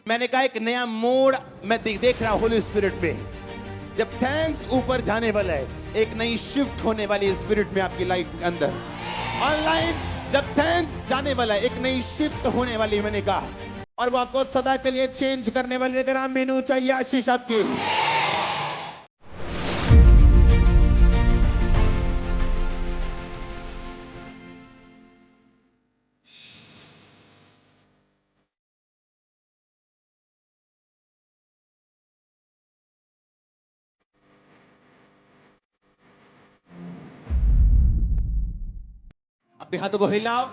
मैंने कहा एक नया मोड़ मैं देख रहा हूं होली स्पिरिट में। जब थैंक्स ऊपर जाने वाला है, एक नई शिफ्ट होने वाली स्पिरिट में आपकी लाइफ के अंदर। ऑनलाइन जब थैंक्स जाने वाला है, एक नई शिफ्ट होने वाली, मैंने कहा, और वो आपको सदा के लिए चेंज करने वाली। अगर आप मेनू चाहिए आशीष आपकी। अपने हाथों को हिलाओ,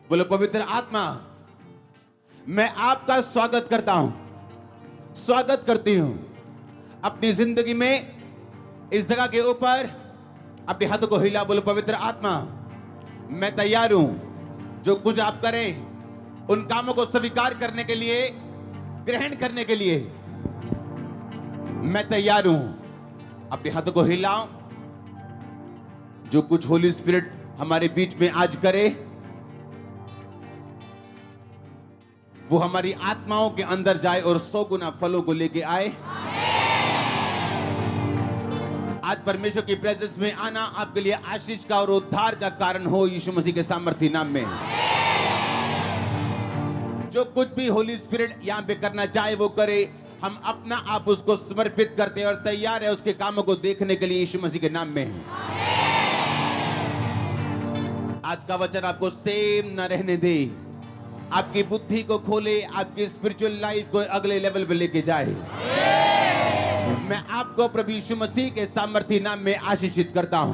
बोलो पवित्र आत्मा, मैं आपका स्वागत करता हूं, स्वागत करती हूं अपनी जिंदगी में इस जगह के ऊपर। अपने हाथों को हिला, बोलो पवित्र आत्मा, मैं तैयार हूं, जो कुछ आप करें उन कामों को स्वीकार करने के लिए, ग्रहण करने के लिए मैं तैयार हूं। अपने हाथों को हिलाओ, जो कुछ होली स्पिरिट हमारे बीच में आज करे, वो हमारी आत्माओं के अंदर जाए और 100 गुना फलों को लेके आए। आज परमेश्वर की प्रेजेंस में आना आपके लिए आशीष का और उद्धार का कारण हो, यीशु मसीह के सामर्थी नाम में। जो कुछ भी होली स्पिरिट यहां पे करना चाहे वो करे, हम अपना आप उसको समर्पित करते हैं और तैयार है उसके कामों को देखने के लिए, यीशु मसीह के नाम में। आज का वचन आपको सेम न रहने दे, आपकी बुद्धि को खोले, आपकी स्पिरिचुअल लाइफ को अगले लेवल पे लेके जाए। मैं आपको प्रभु यीशु मसीह के सामर्थी नाम में आशीषित करता हूं।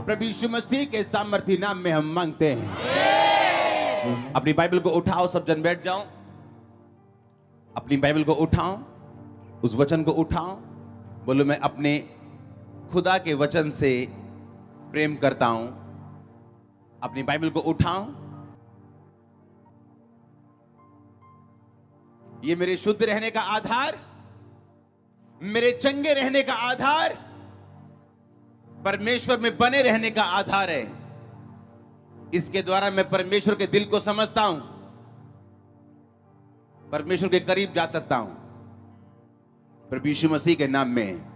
प्रभु यीशु मसीह के सामर्थी नाम में हम मांगते हैं। अपनी बाइबल को उठाओ, सब जन बैठ जाओ। अपनी बाइबल को उठाओ, उस वचन को उठाओ, बोलो मैं अपने खुदा के वचन से प्रेम करता हूं। अपनी बाइबल को उठाओ, ये मेरे शुद्ध रहने का आधार, मेरे चंगे रहने का आधार, परमेश्वर में बने रहने का आधार है। इसके द्वारा मैं परमेश्वर के दिल को समझता हूं, परमेश्वर के करीब जा सकता हूं, प्रभु यीशु मसीह के नाम में।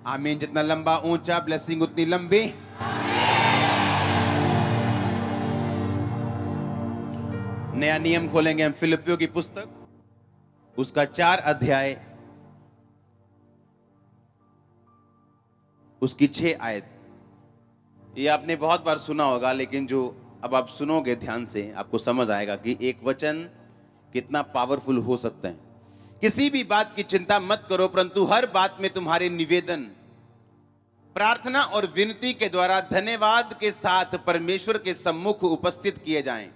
आमीन। जितना लंबा ऊंचा ब्लेसिंग उतनी लंबी। नया नियम खोलेंगे हम फिलिपियों की पुस्तक, उसका 4 अध्याय, उसकी 6 आयत। ये आपने बहुत बार सुना होगा, लेकिन जो अब आप सुनोगे ध्यान से, आपको समझ आएगा कि एक वचन कितना पावरफुल हो सकता है। किसी भी बात की चिंता मत करो, परंतु हर बात में तुम्हारे निवेदन, प्रार्थना और विनती के द्वारा धन्यवाद के साथ परमेश्वर के सम्मुख उपस्थित किए जाएं।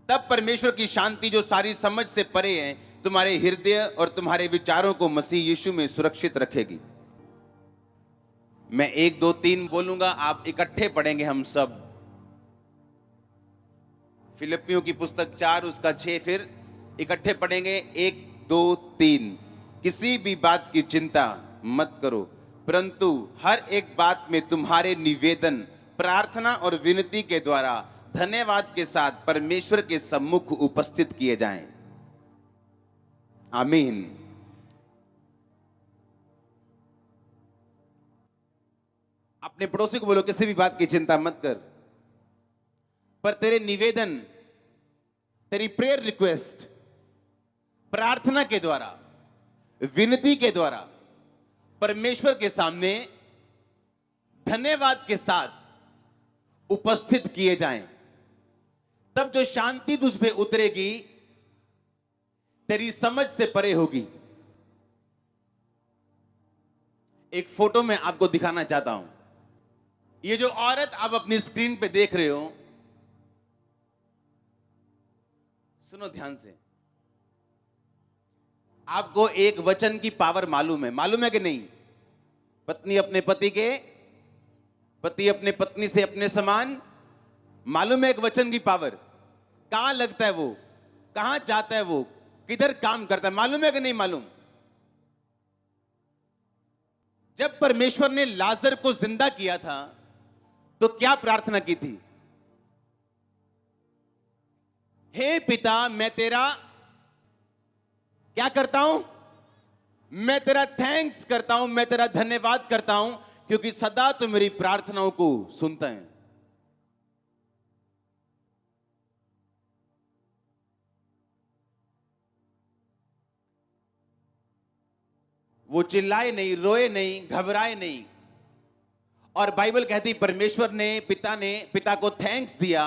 तब परमेश्वर की शांति, जो सारी समझ से परे है, तुम्हारे हृदय और तुम्हारे विचारों को मसीह यीशु में सुरक्षित रखेगी। मैं 1 2 3 बोलूंगा, आप इकट्ठे पढ़ेंगे हम सब। फिलिपियों की पुस्तक 4 उसका 6, फिर इकट्ठे पढ़ेंगे 1 2 3। किसी भी बात की चिंता मत करो, परंतु हर एक बात में तुम्हारे निवेदन, प्रार्थना और विनती के द्वारा धन्यवाद के साथ परमेश्वर के सम्मुख उपस्थित किए जाएं। आमीन। अपने पड़ोसी को बोलो, किसी भी बात की चिंता मत कर, पर तेरे निवेदन, तेरी प्रेयर रिक्वेस्ट, प्रार्थना के द्वारा, विनती के द्वारा परमेश्वर के सामने धन्यवाद के साथ उपस्थित किए जाएं। तब जो शांति तुझ पे उतरेगी, तेरी समझ से परे होगी। एक फोटो में आपको दिखाना चाहता हूं। ये जो औरत आप अपनी स्क्रीन पे देख रहे हो, सुनो ध्यान से। आपको एक वचन की पावर मालूम है कि नहीं? पत्नी अपने पति के, पति अपने पत्नी से अपने समान। मालूम है एक वचन की पावर? कहां लगता है वो, कहां जाता है वो, किधर काम करता है, मालूम है कि नहीं मालूम? जब परमेश्वर ने लाजर को जिंदा किया था, तो क्या प्रार्थना की थी? हे पिता, मैं तेरा क्या करता हूं? मैं तेरा थैंक्स करता हूं, मैं तेरा धन्यवाद करता हूं, क्योंकि सदा तू मेरी प्रार्थनाओं को सुनता है। वो चिल्लाए नहीं, रोए नहीं, घबराए नहीं। और बाइबल कहती परमेश्वर ने पिता को थैंक्स दिया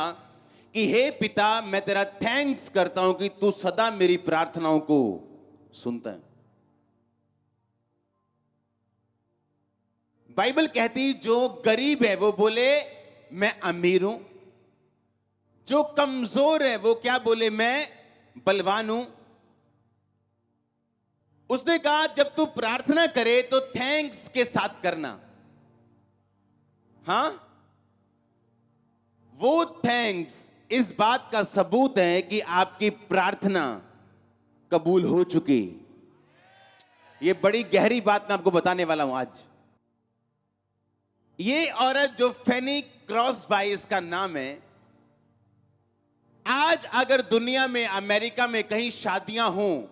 कि हे पिता, मैं तेरा थैंक्स करता हूं कि तू सदा मेरी प्रार्थनाओं को सुनता है। बाइबल कहती जो गरीब है वो बोले मैं अमीर हूं, जो कमजोर है वो क्या बोले, मैं बलवान हूं। उसने कहा जब तू प्रार्थना करे तो थैंक्स के साथ करना। हां, वो थैंक्स इस बात का सबूत है कि आपकी प्रार्थना कबूल हो चुकी। ये बड़ी गहरी बात मैं आपको बताने वाला हूं आज। ये औरत जो फेनी क्रॉसबाई इसका नाम है, आज अगर दुनिया में, अमेरिका में कहीं शादियां हों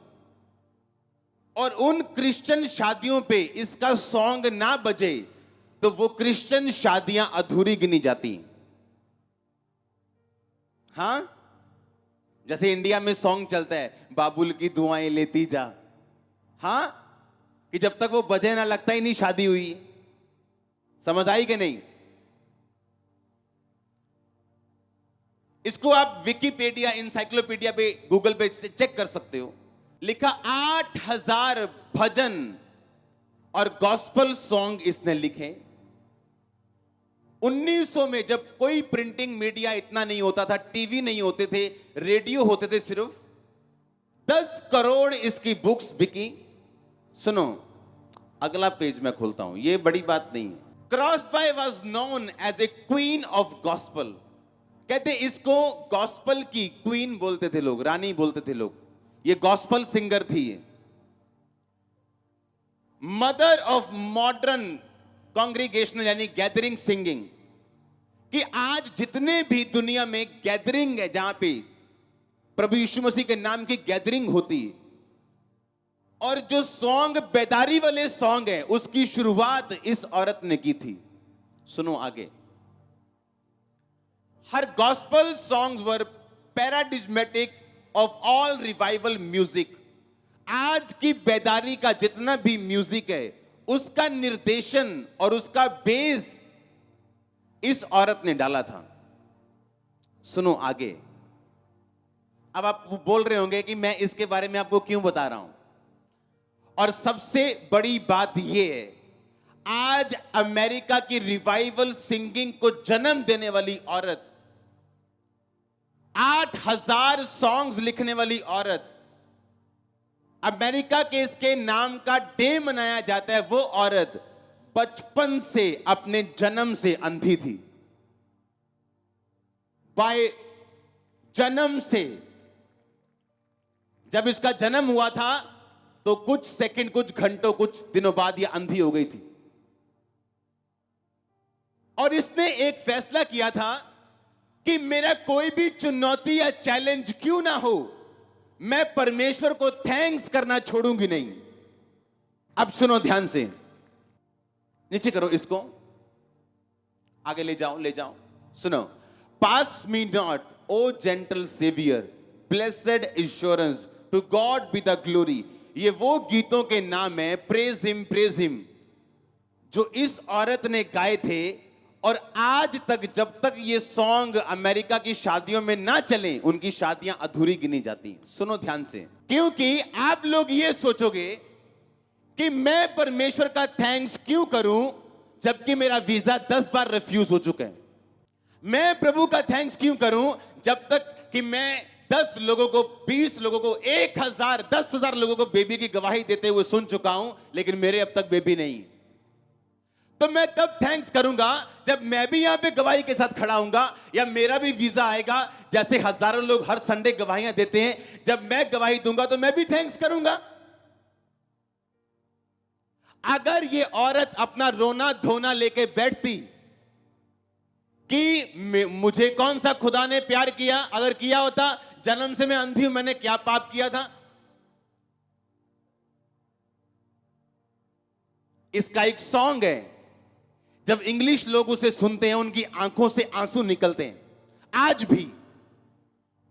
और उन क्रिश्चियन शादियों पे इसका सॉन्ग ना बजे तो वो क्रिश्चियन शादियां अधूरी गिनी जाती। हां, जैसे इंडिया में सॉन्ग चलता है बाबुल की दुआएं लेती जा। हां, कि जब तक वो बजे ना लगता ही नहीं शादी हुई। समझ आई कि नहीं? इसको आप विकिपीडिया, इंसाइक्लोपीडिया पे, गूगल पे चेक कर सकते हो। लिखा 8000 भजन और गॉस्पल सॉन्ग इसने लिखे। 1900 में जब कोई प्रिंटिंग मीडिया इतना नहीं होता था, टीवी नहीं होते थे, रेडियो होते थे सिर्फ, 10 करोड़ इसकी बुक्स बिकी। सुनो, अगला पेज मैं खोलता हूं, ये बड़ी बात नहीं है। Crosby was known as a queen of gospel. कहते इसको गॉस्पल की क्वीन बोलते थे लोग, रानी बोलते थे लोग। ये गॉस्पल सिंगर थी। मदर ऑफ मॉडर्न कॉन्ग्रीगेशनल यानी गैदरिंग सिंगिंग, कि आज जितने भी दुनिया में गैदरिंग है जहां पे प्रभु यीशु मसीह के नाम की गैदरिंग होती, और जो सॉन्ग बेदारी वाले सॉन्ग है उसकी शुरुआत इस औरत ने की थी। सुनो आगे। Her gospel songs were paradigmatic of all revival music. आज की बेदारी का जितना भी म्यूजिक है उसका निर्देशन और उसका बेस इस औरत ने डाला था। सुनो आगे। अब आप बोल रहे होंगे कि मैं इसके बारे में आपको क्यों बता रहा हूं, और सबसे बड़ी बात यह है, आज अमेरिका की रिवाइवल सिंगिंग को जन्म देने वाली औरत, 8000 सॉन्ग्स लिखने वाली औरत, अमेरिका के इसके नाम का डे मनाया जाता है, वो औरत बचपन से, अपने जन्म से अंधी थी। बाय जन्म से। जब इसका जन्म हुआ था तो कुछ सेकंड, कुछ घंटों, कुछ दिनों बाद ये अंधी हो गई थी। और इसने एक फैसला किया था कि मेरा कोई भी चुनौती या चैलेंज क्यों ना हो, मैं परमेश्वर को थैंक्स करना छोड़ूंगी नहीं। अब सुनो ध्यान से, नीचे करो इसको, आगे ले जाओ, ले जाओ। सुनो। Pass me not o gentle saviour, blessed assurance, to God be the glory. ये वो गीतों के नाम है, प्रेज हिम, जो इस औरत ने गाए थे। और आज तक जब तक ये सॉन्ग अमेरिका की शादियों में ना चले, उनकी शादियां अधूरी गिनी जाती। सुनो ध्यान से, क्योंकि आप लोग ये सोचोगे कि मैं परमेश्वर का थैंक्स क्यों करूं जबकि मेरा वीजा 10 बार रिफ्यूज हो चुका है। मैं प्रभु का थैंक्स क्यों करूं जब तक कि मैं 10 लोगों को, 20 लोगों को, 1000, 10,000 लोगों को बेबी की गवाही देते हुए सुन चुका हूं, लेकिन मेरे अब तक बेबी नहीं। तो मैं तब थैंक्स करूंगा जब मैं भी यहां पे गवाही के साथ खड़ा हूंगा, या मेरा भी वीजा आएगा। जैसे हजारों लोग हर संडे गवाहियां देते हैं, जब मैं गवाही दूंगा तो मैं भी थैंक्स करूंगा। अगर ये औरत अपना रोना धोना लेके बैठती कि मुझे कौन सा खुदा ने प्यार किया, अगर किया होता, जन्म से मैं अंधी हूं, मैंने क्या पाप किया था? इसका एक सॉन्ग है, जब इंग्लिश लोग उसे सुनते हैं उनकी आंखों से आंसू निकलते हैं। आज भी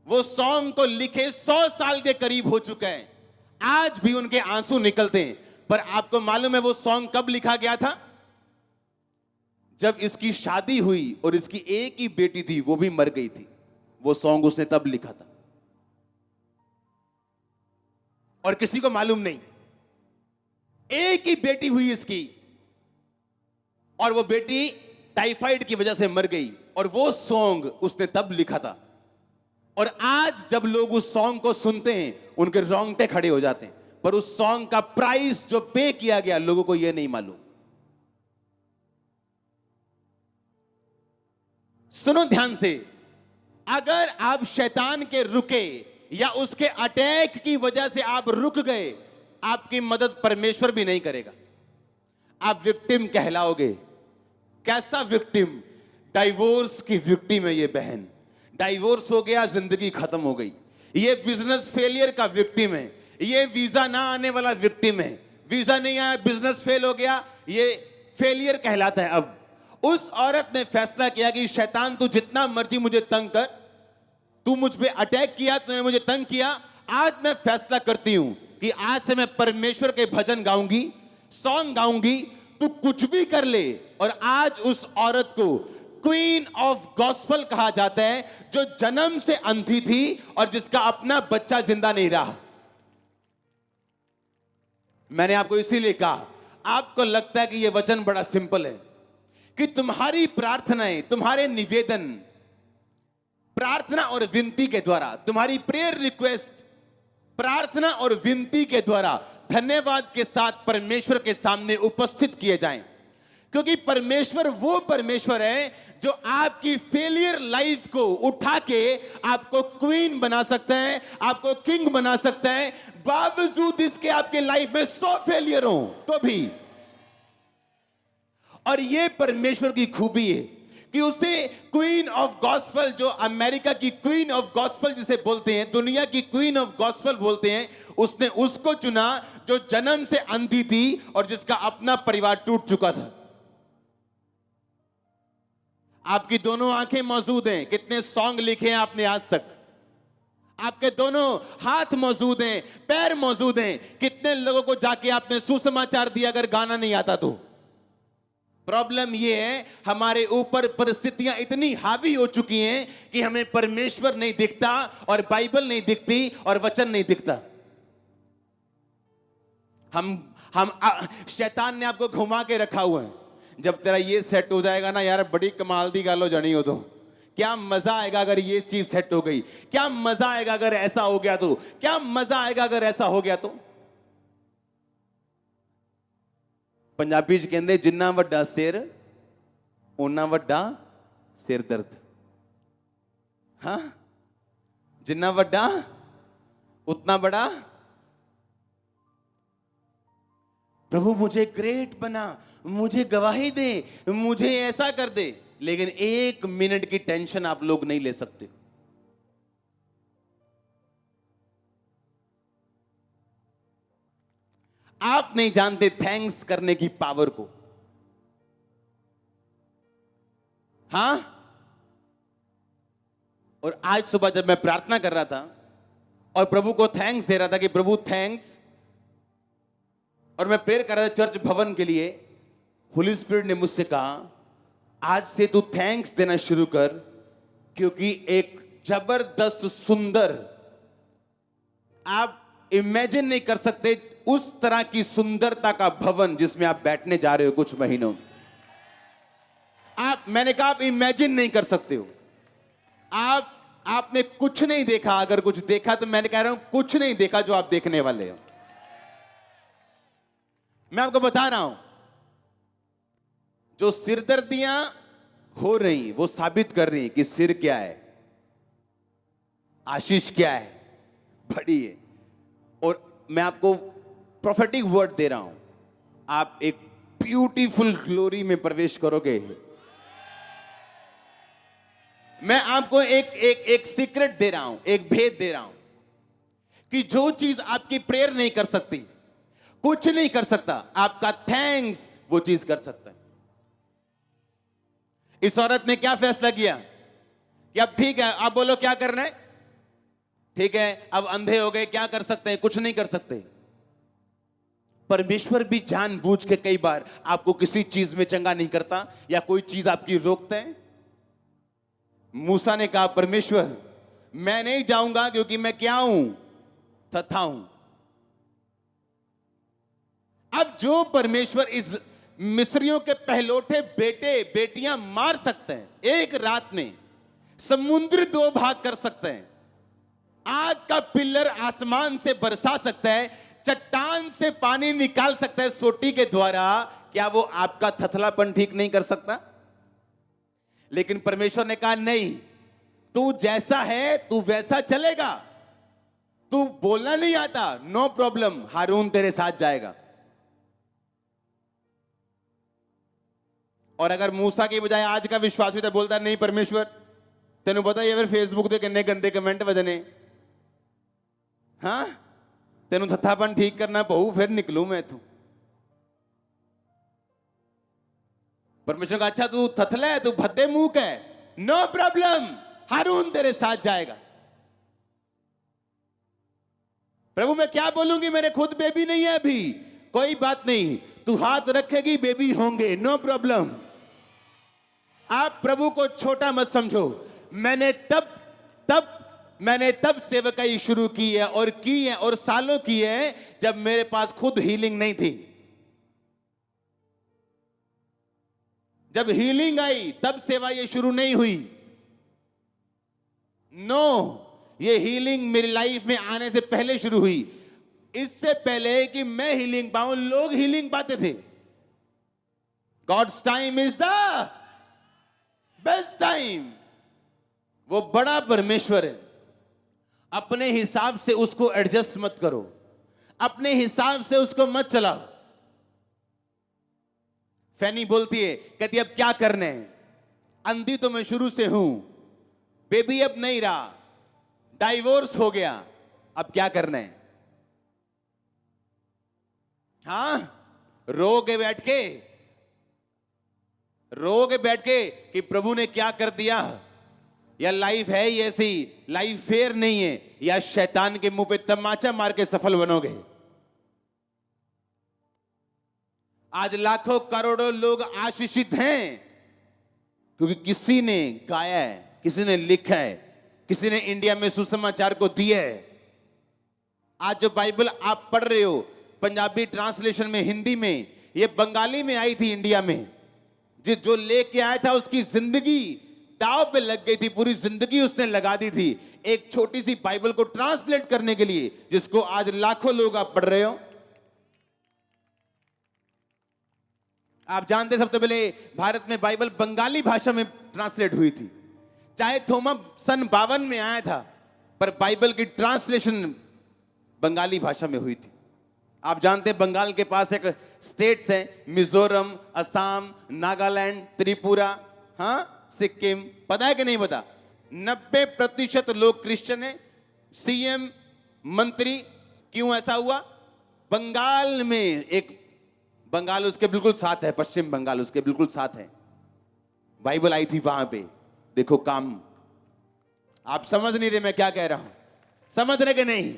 वो सॉन्ग को लिखे 100 साल के करीब हो चुका है, आज भी उनके आंसू निकलते हैं। पर आपको मालूम है वो सॉन्ग कब लिखा गया था? जब इसकी शादी हुई और इसकी एक ही बेटी थी, वो भी मर गई थी। वो सॉन्ग उसने तब लिखा था और किसी को मालूम नहीं। एक ही बेटी हुई इसकी और वो बेटी टाइफाइड की वजह से मर गई और वो सॉन्ग उसने तब लिखा था। और आज जब लोग उस सॉन्ग को सुनते हैं उनके रोंगटे खड़े हो जाते हैं, पर उस सॉन्ग का प्राइस जो पे किया गया लोगों को यह नहीं मालूम। सुनो ध्यान से, अगर आप शैतान के रुके या उसके अटैक की वजह से आप रुक गए, आपकी मदद परमेश्वर भी नहीं करेगा। आप विक्टिम कहलाओगे। कैसा विक्टिम? डाइवोर्स की विक्टिम है ये बहन। डाइवोर्स हो गया, जिंदगी खत्म हो गई। ये बिजनेस फेलियर का विक्टिम है। ये वीजा ना आने वाला विक्टिम है। वीजा नहीं आया, बिजनेस फेल हो गया, ये फेलियर कहलाता है। अब उस औरत ने फैसला किया कि शैतान तू जितना मर्जी मुझे तंग कर, तू मुझ पे अटैक किया, तूने मुझे तंग किया, आज मैं फैसला करती हूं कि आज से मैं परमेश्वर के भजन गाऊंगी, सॉन्ग गाऊंगी, तू कुछ भी कर ले। और आज उस औरत को क्वीन ऑफ गॉस्पेल कहा जाता है, जो जन्म से अंधी थी और जिसका अपना बच्चा जिंदा नहीं रहा। मैंने आपको इसीलिए कहा, आपको लगता है कि यह वचन बड़ा सिंपल है, कि तुम्हारी प्रार्थनाएं, तुम्हारे निवेदन, प्रार्थना और विनती के द्वारा, तुम्हारी प्रेयर रिक्वेस्ट प्रार्थना और विनती के द्वारा धन्यवाद के साथ परमेश्वर के सामने उपस्थित किए जाएं। क्योंकि परमेश्वर वो परमेश्वर है जो आपकी फेलियर लाइफ को उठा के आपको क्वीन बना सकता है, आपको किंग बना सकता है, बावजूद इसके आपके लाइफ में 100 फेलियर हो तो भी। और ये परमेश्वर की खूबी है कि उसे क्वीन ऑफ गॉस्पेल, जो अमेरिका की क्वीन ऑफ गॉस्पेल जिसे बोलते हैं, दुनिया की क्वीन ऑफ गॉस्पेल बोलते हैं, उसने उसको चुना जो जन्म से अंधी थी और जिसका अपना परिवार टूट चुका था। आपकी दोनों आंखें मौजूद हैं। कितने सॉन्ग लिखे हैं आपने आज तक? आपके दोनों हाथ मौजूद हैं, पैर मौजूद हैं। कितने लोगों को जाके आपने सुसमाचार दिया अगर गाना नहीं आता तो? प्रॉब्लम यह है, हमारे ऊपर परिस्थितियां इतनी हावी हो चुकी हैं कि हमें परमेश्वर नहीं दिखता और बाइबल नहीं दिखती और वचन नहीं दिखता। शैतान ने आपको घुमा के रखा हुआ है। जब तेरा ये सेट हो जाएगा ना यार, बड़ी कमाल दी गालो जानी हो तो क्या मजा आएगा अगर ये चीज सेट हो गई, क्या मजा आएगा अगर ऐसा हो गया तो, क्या मजा आएगा अगर ऐसा हो गया तो। पंजाबी च कहंदे जिन्ना वड्डा सिर उन्ना वड्डा सिर दर्द। हाँ, जिन्ना वड्डा उतना बड़ा। प्रभु मुझे ग्रेट बना, मुझे गवाही दे, मुझे ऐसा कर दे। लेकिन 1 मिनट की टेंशन आप लोग नहीं ले सकते। आप नहीं जानते थैंक्स करने की पावर को। हां, और आज सुबह जब मैं प्रार्थना कर रहा था और प्रभु को थैंक्स दे रहा था कि प्रभु थैंक्स, और मैं प्रेयर कर रहा था चर्च भवन के लिए, होली स्पिरिट ने मुझसे कहा आज से तू थैंक्स देना शुरू कर, क्योंकि एक जबरदस्त सुंदर, आप इमेजिन नहीं कर सकते उस तरह की सुंदरता का भवन जिसमें आप बैठने जा रहे हो कुछ महीनों। मैंने कहा आप इमेजिन नहीं कर सकते हो। आपने कुछ नहीं देखा, अगर कुछ देखा तो मैंने कह रहा हूं कुछ नहीं देखा जो आप देखने वाले हो। मैं आपको बता रहा हूं, जो सिरदर्दियां हो रही वो साबित कर रही कि सिर क्या है, आशीष क्या है, बड़ी है। और मैं आपको प्रोफेटिक वर्ड दे रहा हूं, आप एक ब्यूटीफुल ग्लोरी में प्रवेश करोगे। मैं आपको एक सीक्रेट दे रहा हूं, एक भेद दे रहा हूं कि जो चीज आपकी प्रेयर नहीं कर सकती, कुछ नहीं कर सकता, आपका थैंक्स वो चीज कर सकता है। इस औरत ने क्या फैसला किया कि अब ठीक है, आप बोलो क्या करना है, ठीक है, अब अंधे हो गए, क्या कर सकते हैं, कुछ नहीं कर सकते। परमेश्वर भी जानबूझ के कई बार आपको किसी चीज में चंगा नहीं करता या कोई चीज आपकी रोकते हैं। मूसा ने कहा, परमेश्वर मैं नहीं जाऊंगा क्योंकि मैं क्या हूं, तथा हूं। अब जो परमेश्वर इस मिस्रियों के पहलौठे बेटे बेटियां मार सकते हैं, एक रात में समुद्र दो भाग कर सकते हैं, आग का पिल्लर आसमान से बरसा सकता है, चट्टान से पानी निकाल सकता है सोटी के द्वारा, क्या वो आपका थथलापन ठीक नहीं कर सकता? लेकिन परमेश्वर ने कहा नहीं, तू जैसा है तू वैसा चलेगा, तू बोलना नहीं आता, नो प्रॉब्लम, हारून तेरे साथ जाएगा। और अगर मूसा की बजाय आज का विश्वासी तो बोलता नहीं परमेश्वर तेन पता ही फिर फेसबुक के किन्ने गंदे कमेंट वजने, हाँ तेन थथापन ठीक करना पऊ, फिर निकलू मैं तू। परमेश्वर का अच्छा तू थथला है, तू भद्दे मुंह का है, नो प्रॉब्लम, हारून तेरे साथ जाएगा। प्रभु मैं क्या बोलूंगी, मेरे खुद बेबी नहीं है अभी, कोई बात नहीं, तू हाथ रखेगी बेबी होंगे, नो प्रॉब्लम। आप प्रभु को छोटा मत समझो। मैंने तब सेवकाई शुरू की है और सालों की है जब मेरे पास खुद हीलिंग नहीं थी। जब हीलिंग आई तब सेवा ये शुरू नहीं हुई। नो, ये हीलिंग मेरी लाइफ में आने से पहले शुरू हुई। इससे पहले कि मैं हीलिंग पाऊं, लोग हीलिंग पाते थे। God's time is the best time. वो बड़ा परमेश्वर है, अपने हिसाब से उसको एडजस्ट मत करो, अपने हिसाब से उसको मत चलाओ। फैनी बोलती है, कहती अब क्या करने हैं, अंधी तो मैं शुरू से हूं, बेबी अब नहीं रहा, डाइवोर्स हो गया, अब क्या करना है। हाँ, रोगे बैठ के कि प्रभु ने क्या कर दिया, या लाइफ है ही ऐसी, लाइफ फेयर नहीं है, या शैतान के मुंह पे तमाचा मार के सफल बनोगे। आज लाखों करोड़ों लोग आशीषित हैं क्योंकि किसी ने गाया है, किसी ने लिखा है, किसी ने इंडिया में सुसमाचार को दिया है। आज जो बाइबल आप पढ़ रहे हो पंजाबी ट्रांसलेशन में, हिंदी में, ये बंगाली में आई थी इंडिया में। जो लेके आया था उसकी जिंदगी दांव पे लग गई थी, पूरी जिंदगी उसने लगा दी थी एक छोटी सी बाइबल को ट्रांसलेट करने के लिए, जिसको आज लाखों लोग आप पढ़ रहे हो। आप जानते सबसे पहले भारत में बाइबल बंगाली भाषा में ट्रांसलेट हुई थी, चाहे थोमा सन 52 में आया था, पर बाइबल की ट्रांसलेशन बंगाली भाषा में हुई थी। आप जानते हैं बंगाल के पास एक स्टेट्स हैं, मिजोरम, असम, नागालैंड, त्रिपुरा, हाँ, सिक्किम, पता है कि नहीं पता? 90% लोग क्रिश्चियन हैं, सीएम, मंत्री। क्यों ऐसा हुआ? बंगाल में एक, बंगाल उसके बिल्कुल साथ है, पश्चिम बंगाल उसके बिल्कुल साथ है, बाइबल आई थी वहां पे। देखो काम, आप समझ नहीं रहे मैं क्या कह रहा हूं, समझ रहे कि नहीं?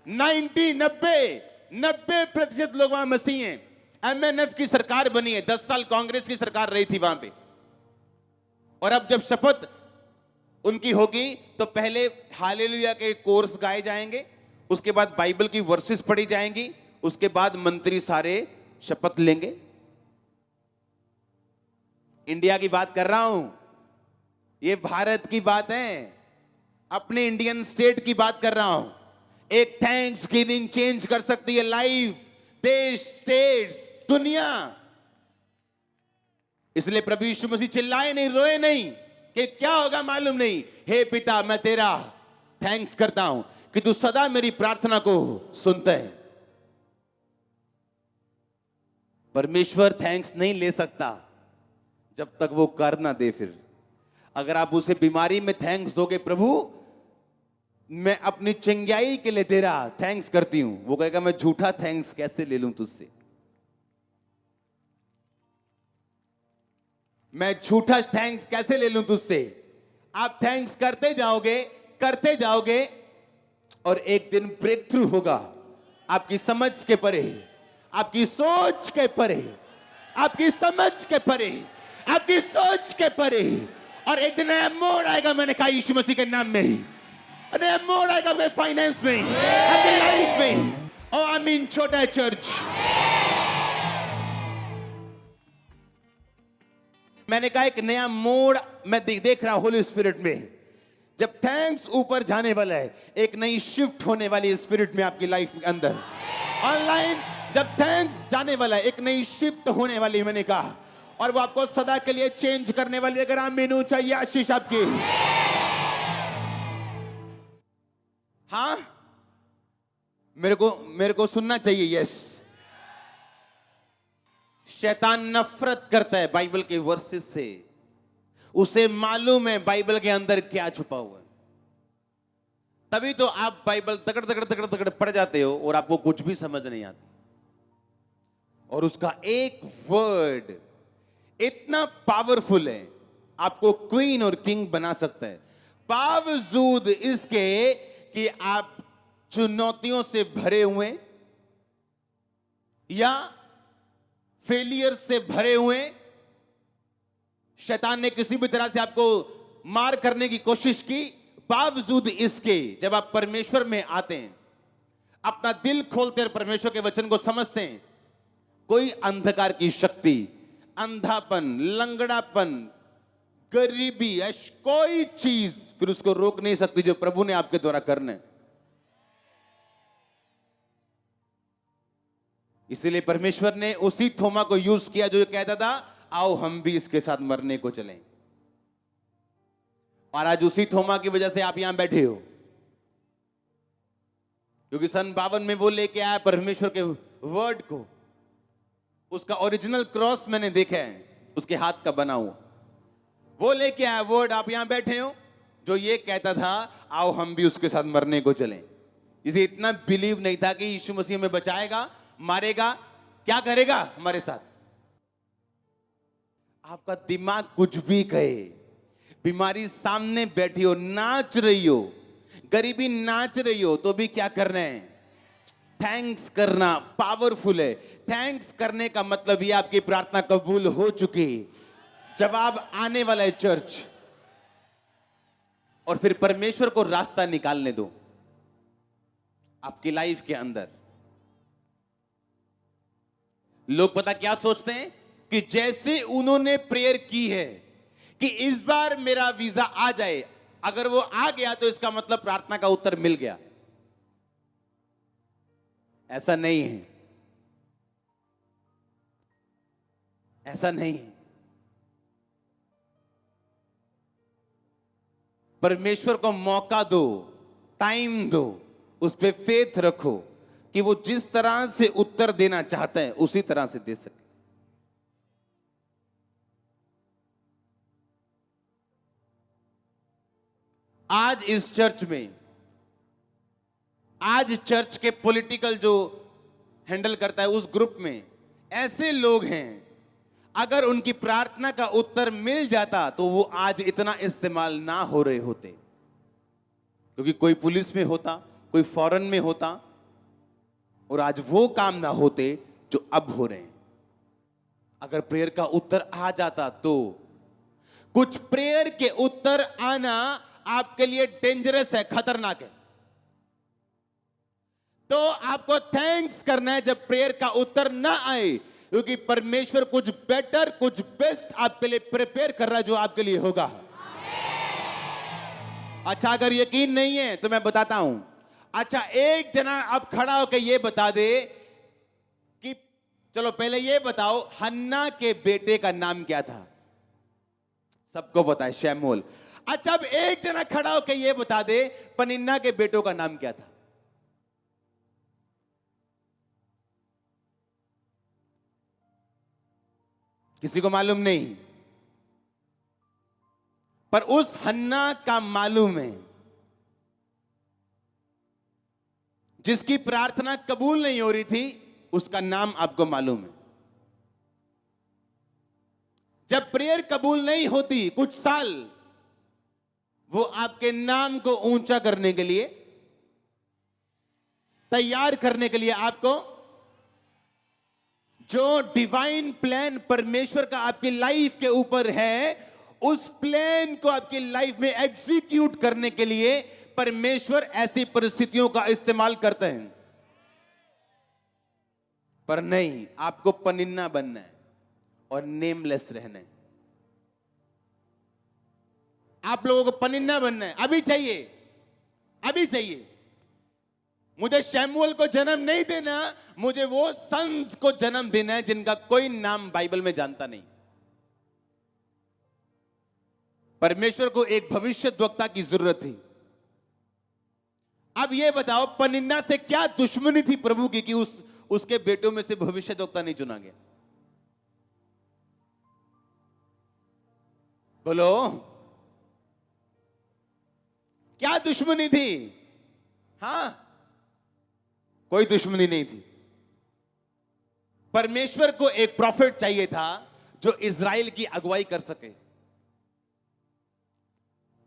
90% लोग वहां मसीह हैं। एमएनएफ की सरकार बनी है, 10 साल कांग्रेस की सरकार रही थी वहां पे। और अब जब शपथ उनकी होगी तो पहले हालेलुया के कोर्स गाए जाएंगे, उसके बाद बाइबल की वर्सेस पढ़ी जाएंगी, उसके बाद मंत्री सारे शपथ लेंगे। इंडिया की बात कर रहा हूं, ये भारत की बात है, अपने इंडियन स्टेट की बात कर रहा हूं। एक थैंक्स गिविंग चेंज कर सकती है लाइफ, देश, स्टेट्स, दुनिया। इसलिए प्रभु यीशु मसीह चिल्लाए नहीं, रोए नहीं कि क्या होगा मालूम नहीं। हे पिता, मैं तेरा थैंक्स करता हूं कि तू सदा मेरी प्रार्थना को सुनता है। परमेश्वर थैंक्स नहीं ले सकता जब तक वो कर ना दे। फिर अगर आप उसे बीमारी में थैंक्स दोगे, प्रभु मैं अपनी चंगाई के लिए तेरा थैंक्स करती हूं, वो कहेगा मैं झूठा थैंक्स कैसे ले लूं तुझसे, मैं झूठा थैंक्स कैसे ले लूं तुझसे। आप थैंक्स करते जाओगे और एक दिन ब्रेक थ्रू होगा, आपकी समझ के परे, आपकी सोच के परे, आपकी समझ के परे, आपकी सोच के परे। और एक दिन नया मोड़ आएगा, मैंने कहा यीशु मसीह के नाम में, नया मोड़ आएगा आपके फाइनेंस में, आपकी लाइफ में। और आई मीन छोटा चर्च, मैंने कहा एक नया मोड़ मैं देख रहा हूं होली स्पिरिट में। जब थैंक्स ऊपर जाने वाला है, एक नई शिफ्ट होने वाली है स्पिरिट में आपकी लाइफ के अंदर। ऑनलाइन जब थैंक्स जाने वाला है, एक नई शिफ्ट होने वाली है, मैंने कहा, और वो आपको सदा के लिए चेंज करने वाली है। अगर आमीन चाहिए आशीष आपकी। हाँ, मेरे को सुनना चाहिए। यस, शैतान नफरत करता है बाइबल के वर्सेस से, उसे मालूम है बाइबल के अंदर क्या छुपा हुआ है। तभी तो आप बाइबल तगड़ तगड़ तगड़ तगड़ पढ़ जाते हो और आपको कुछ भी समझ नहीं आती। और उसका एक वर्ड इतना पावरफुल है, आपको क्वीन और किंग बना सकता है, बावजूद इसके कि आप चुनौतियों से भरे हुए या फेलियर से भरे हुए। शैतान ने किसी भी तरह से आपको मार करने की कोशिश की, बावजूद इसके जब आप परमेश्वर में आते हैं, अपना दिल खोलते हैं, परमेश्वर के वचन को समझते हैं, कोई अंधकार की शक्ति, अंधापन, लंगड़ापन, गरीबी, कोई चीज फिर उसको रोक नहीं सकती जो प्रभु ने आपके द्वारा करना है। इसीलिए परमेश्वर ने उसी थोमा को यूज किया जो कहता था आओ हम भी इसके साथ मरने को चलें। और आज उसी थोमा की वजह से आप यहां बैठे हो, क्योंकि सन 52 में वो लेके आया परमेश्वर के वर्ड को। उसका ओरिजिनल क्रॉस मैंने देखा है, उसके हाथ का बना हुआ, वो लेके आया वर्ड। आप यहां बैठे हो जो ये कहता था आओ हम भी उसके साथ मरने को चलें। इसे इतना बिलीव नहीं था कि यीशु मसीह हमें बचाएगा, मारेगा, क्या करेगा हमारे साथ। आपका दिमाग कुछ भी कहे, बीमारी सामने बैठी हो, नाच रही हो, गरीबी नाच रही हो, तो भी क्या करना है? थैंक्स करना पावरफुल है। थैंक्स करने का मतलब ये आपकी प्रार्थना कबूल हो चुकी, जवाब आने वाला है चर्च। और फिर परमेश्वर को रास्ता निकालने दो आपकी लाइफ के अंदर। लोग पता क्या सोचते हैं कि जैसे उन्होंने प्रेयर की है कि इस बार मेरा वीजा आ जाए, अगर वो आ गया तो इसका मतलब प्रार्थना का उत्तर मिल गया। ऐसा नहीं है, ऐसा नहीं है। परमेश्वर को मौका दो, टाइम दो, उस पर फेथ रखो कि वो जिस तरह से उत्तर देना चाहता है उसी तरह से दे सके। आज इस चर्च में, आज चर्च के पॉलिटिकल जो हैंडल करता है उस ग्रुप में ऐसे लोग हैं, अगर उनकी प्रार्थना का उत्तर मिल जाता तो वो आज इतना इस्तेमाल ना हो रहे होते, क्योंकि कोई पुलिस में होता, कोई फॉरेन में होता, और आज वो काम ना होते जो अब हो रहे हैं। अगर प्रेयर का उत्तर आ जाता तो कुछ प्रेयर के उत्तर आना आपके लिए डेंजरस है, खतरनाक है। तो आपको थैंक्स करना है जब प्रेयर का उत्तर ना आए, क्योंकि परमेश्वर कुछ बेटर, कुछ बेस्ट आपके लिए प्रिपेयर कर रहा है जो आपके लिए होगा। अच्छा, अगर यकीन नहीं है तो मैं बताता हूं। अच्छा, एक जना अब खड़ा होकर ये बता दे कि चलो पहले ये बताओ हन्ना के बेटे का नाम क्या था? सबको पता है, शैमूएल। अच्छा, अब एक जना खड़ा होकर ये बता दे पनिन्ना के बेटों का नाम क्या था? किसी को मालूम नहीं? पर उस हन्ना का मालूम है, जिसकी प्रार्थना कबूल नहीं हो रही थी, उसका नाम आपको मालूम है। जब प्रेयर कबूल नहीं होती कुछ साल, वो आपके नाम को ऊंचा करने के लिए, तैयार करने के लिए, आपको जो डिवाइन प्लान परमेश्वर का आपकी लाइफ के ऊपर है, उस प्लान को आपकी लाइफ में एग्जीक्यूट करने के लिए परमेश्वर ऐसी परिस्थितियों का इस्तेमाल करते हैं। पर नहीं, आपको पनिन्ना बनना है और नेमलेस रहना है। आप लोगों को पनिन्ना बनना है, अभी चाहिए, अभी चाहिए। मुझे शैमुएल को जन्म नहीं देना, मुझे वो सन्स को जन्म देना है जिनका कोई नाम बाइबल में जानता नहीं। परमेश्वर को एक भविष्यद्वक्ता की जरूरत थी। अब ये बताओ, पनिन्ना से क्या दुश्मनी थी प्रभु की कि उसके बेटों में से भविष्यद्वक्ता नहीं चुना गया? बोलो, क्या दुश्मनी थी? हां, कोई दुश्मनी नहीं थी। परमेश्वर को एक प्रॉफिट चाहिए था जो इज़राइल की अगुवाई कर सके।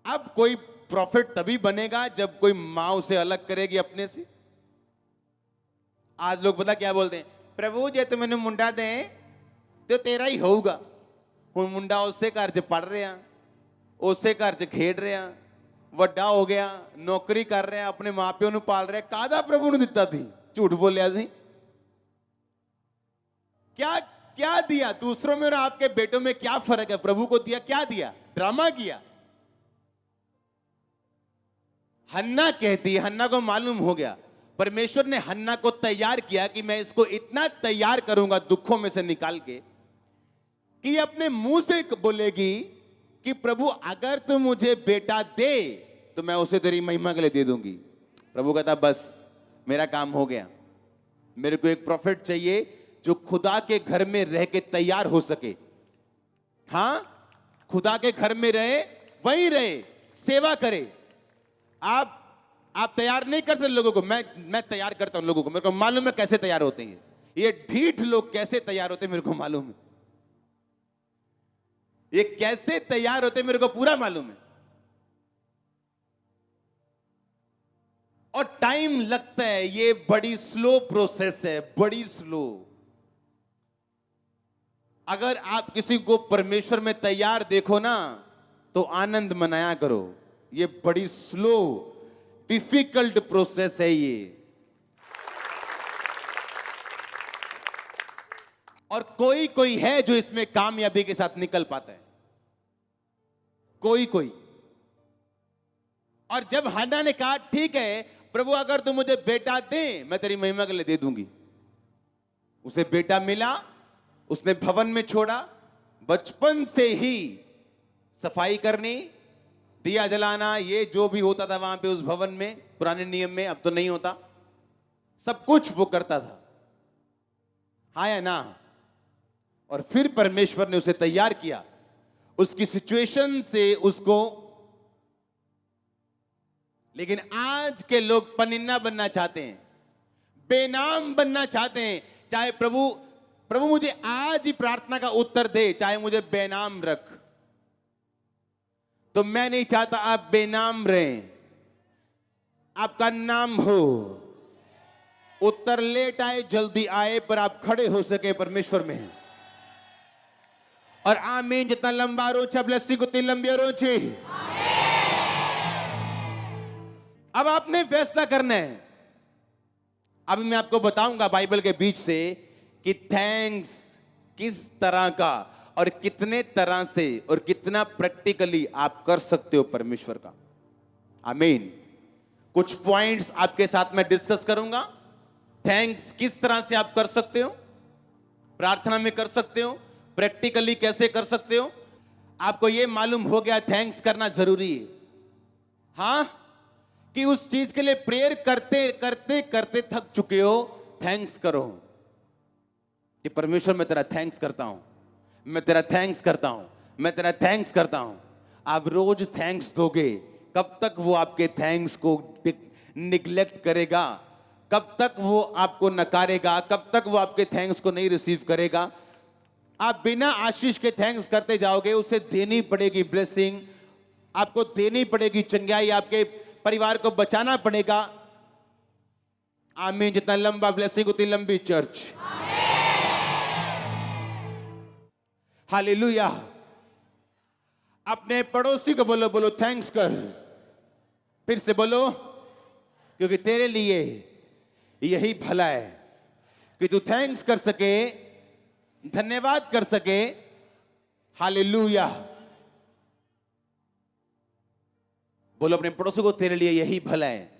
अब कोई प्रॉफिट तभी बनेगा जब कोई मां उसे अलग करेगी अपने से। आज लोग पता क्या बोलते हैं, प्रभु जे तू मैंने मुंडा दे तो तेरा ही होगा। हुण मुंडा उसे घर च पढ़ रहा, उसे घर च खेड रहा, ਵੱਡਾ हो गया, नौकरी कर रहे हैं, अपने मां प्यो ਨੂੰ पाल रहे, कादा प्रभु ने दिता थी? झूठ बोलिया सी। क्या क्या दिया? दूसरों में और आपके बेटों में क्या फर्क है? प्रभु को दिया, क्या दिया? ड्रामा किया। हन्ना कहती है, हन्ना को मालूम हो गया, परमेश्वर ने हन्ना को तैयार किया कि मैं इसको इतना तैयार करूंगा दुखों में से निकाल के कि ये अपने मुंह से बोलेगी कि प्रभु अगर तू मुझे बेटा दे तो मैं उसे तेरी महिमा के लिए दे दूंगी। प्रभु कहता बस मेरा काम हो गया, मेरे को एक प्रॉफिट चाहिए जो खुदा के घर में रह के तैयार हो सके। हां, खुदा के घर में रहे, वहीं रहे, सेवा करे। आप तैयार नहीं कर सकते लोगों को, मैं तैयार करता हूं लोगों को। मेरे को मालूम है कैसे तैयार होते हैं ये ढीठ लोग, कैसे तैयार होते हैं मेरे को मालूम है। ये कैसे तैयार होते मेरे को पूरा मालूम है। और टाइम लगता है, ये बड़ी स्लो प्रोसेस है, बड़ी स्लो। अगर आप किसी को परमेश्वर में तैयार देखो ना तो आनंद मनाया करो। ये बड़ी स्लो डिफिकल्ट प्रोसेस है ये। और कोई कोई है जो इसमें कामयाबी के साथ निकल पाता है, कोई कोई। और जब हन्ना ने कहा ठीक है प्रभु अगर तू मुझे बेटा दे मैं तेरी महिमा के लिए दे दूंगी, उसे बेटा मिला, उसने भवन में छोड़ा। बचपन से ही सफाई करनी, दिया जलाना, ये जो भी होता था वहां पे उस भवन में, पुराने नियम में, अब तो नहीं होता, सब कुछ वो करता था। हाँ या ना? और फिर परमेश्वर ने उसे तैयार किया, उसकी सिचुएशन से उसको। लेकिन आज के लोग पनिन्ना बनना चाहते हैं, बेनाम बनना चाहते हैं। चाहे प्रभु मुझे आज ही प्रार्थना का उत्तर दे, चाहे मुझे बेनाम रख। तो मैं नहीं चाहता आप बेनाम रहें, आपका नाम हो। उत्तर लेट आए जल्दी आए, पर आप खड़े हो सके परमेश्वर में। और आमीन जितना लंबा रोचा ब्लेसिंग उतनी लंबी रोचे। अब आपने फैसला करना है। अभी मैं आपको बताऊंगा बाइबल के बीच से कि थैंक्स किस तरह का और कितने तरह से और कितना प्रैक्टिकली आप कर सकते हो परमेश्वर का। आमीन। कुछ पॉइंट्स आपके साथ मैं डिस्कस करूंगा। थैंक्स किस तरह से आप कर सकते हो, प्रार्थना में कर सकते हो, प्रैक्टिकली कैसे कर सकते हो। आपको यह मालूम हो गया थैंक्स करना जरूरी है। हां, कि उस चीज के लिए प्रेयर करते करते करते थक चुके हो, थैंक्स करो कि परमेश्वर मैं तेरा थैंक्स करता हूं, मैं तेरा थैंक्स करता हूं, मैं तेरा थैंक्स करता हूं। आप रोज थैंक्स दोगे, कब तक वो आपके थैंक्स को निग्लेक्ट करेगा? कब तक वो आपको नकारेगा? कब तक वो आपके थैंक्स को नहीं रिसीव करेगा? आप बिना आशीष के थैंक्स करते जाओगे, उसे देनी पड़ेगी ब्लेसिंग, आपको देनी पड़ेगी चंगाई, आपके परिवार को बचाना पड़ेगा। आमीन। जितना लंबा ब्लेसिंग उतनी लंबी चर्च। हालेलुया। अपने पड़ोसी को बोलो, बोलो थैंक्स कर। फिर से बोलो, क्योंकि तेरे लिए यही भला है कि तू थैंक्स कर सके, धन्यवाद कर सके। हालेलुया। बोलो अपने पड़ोसी को, तेरे लिए यही भला है।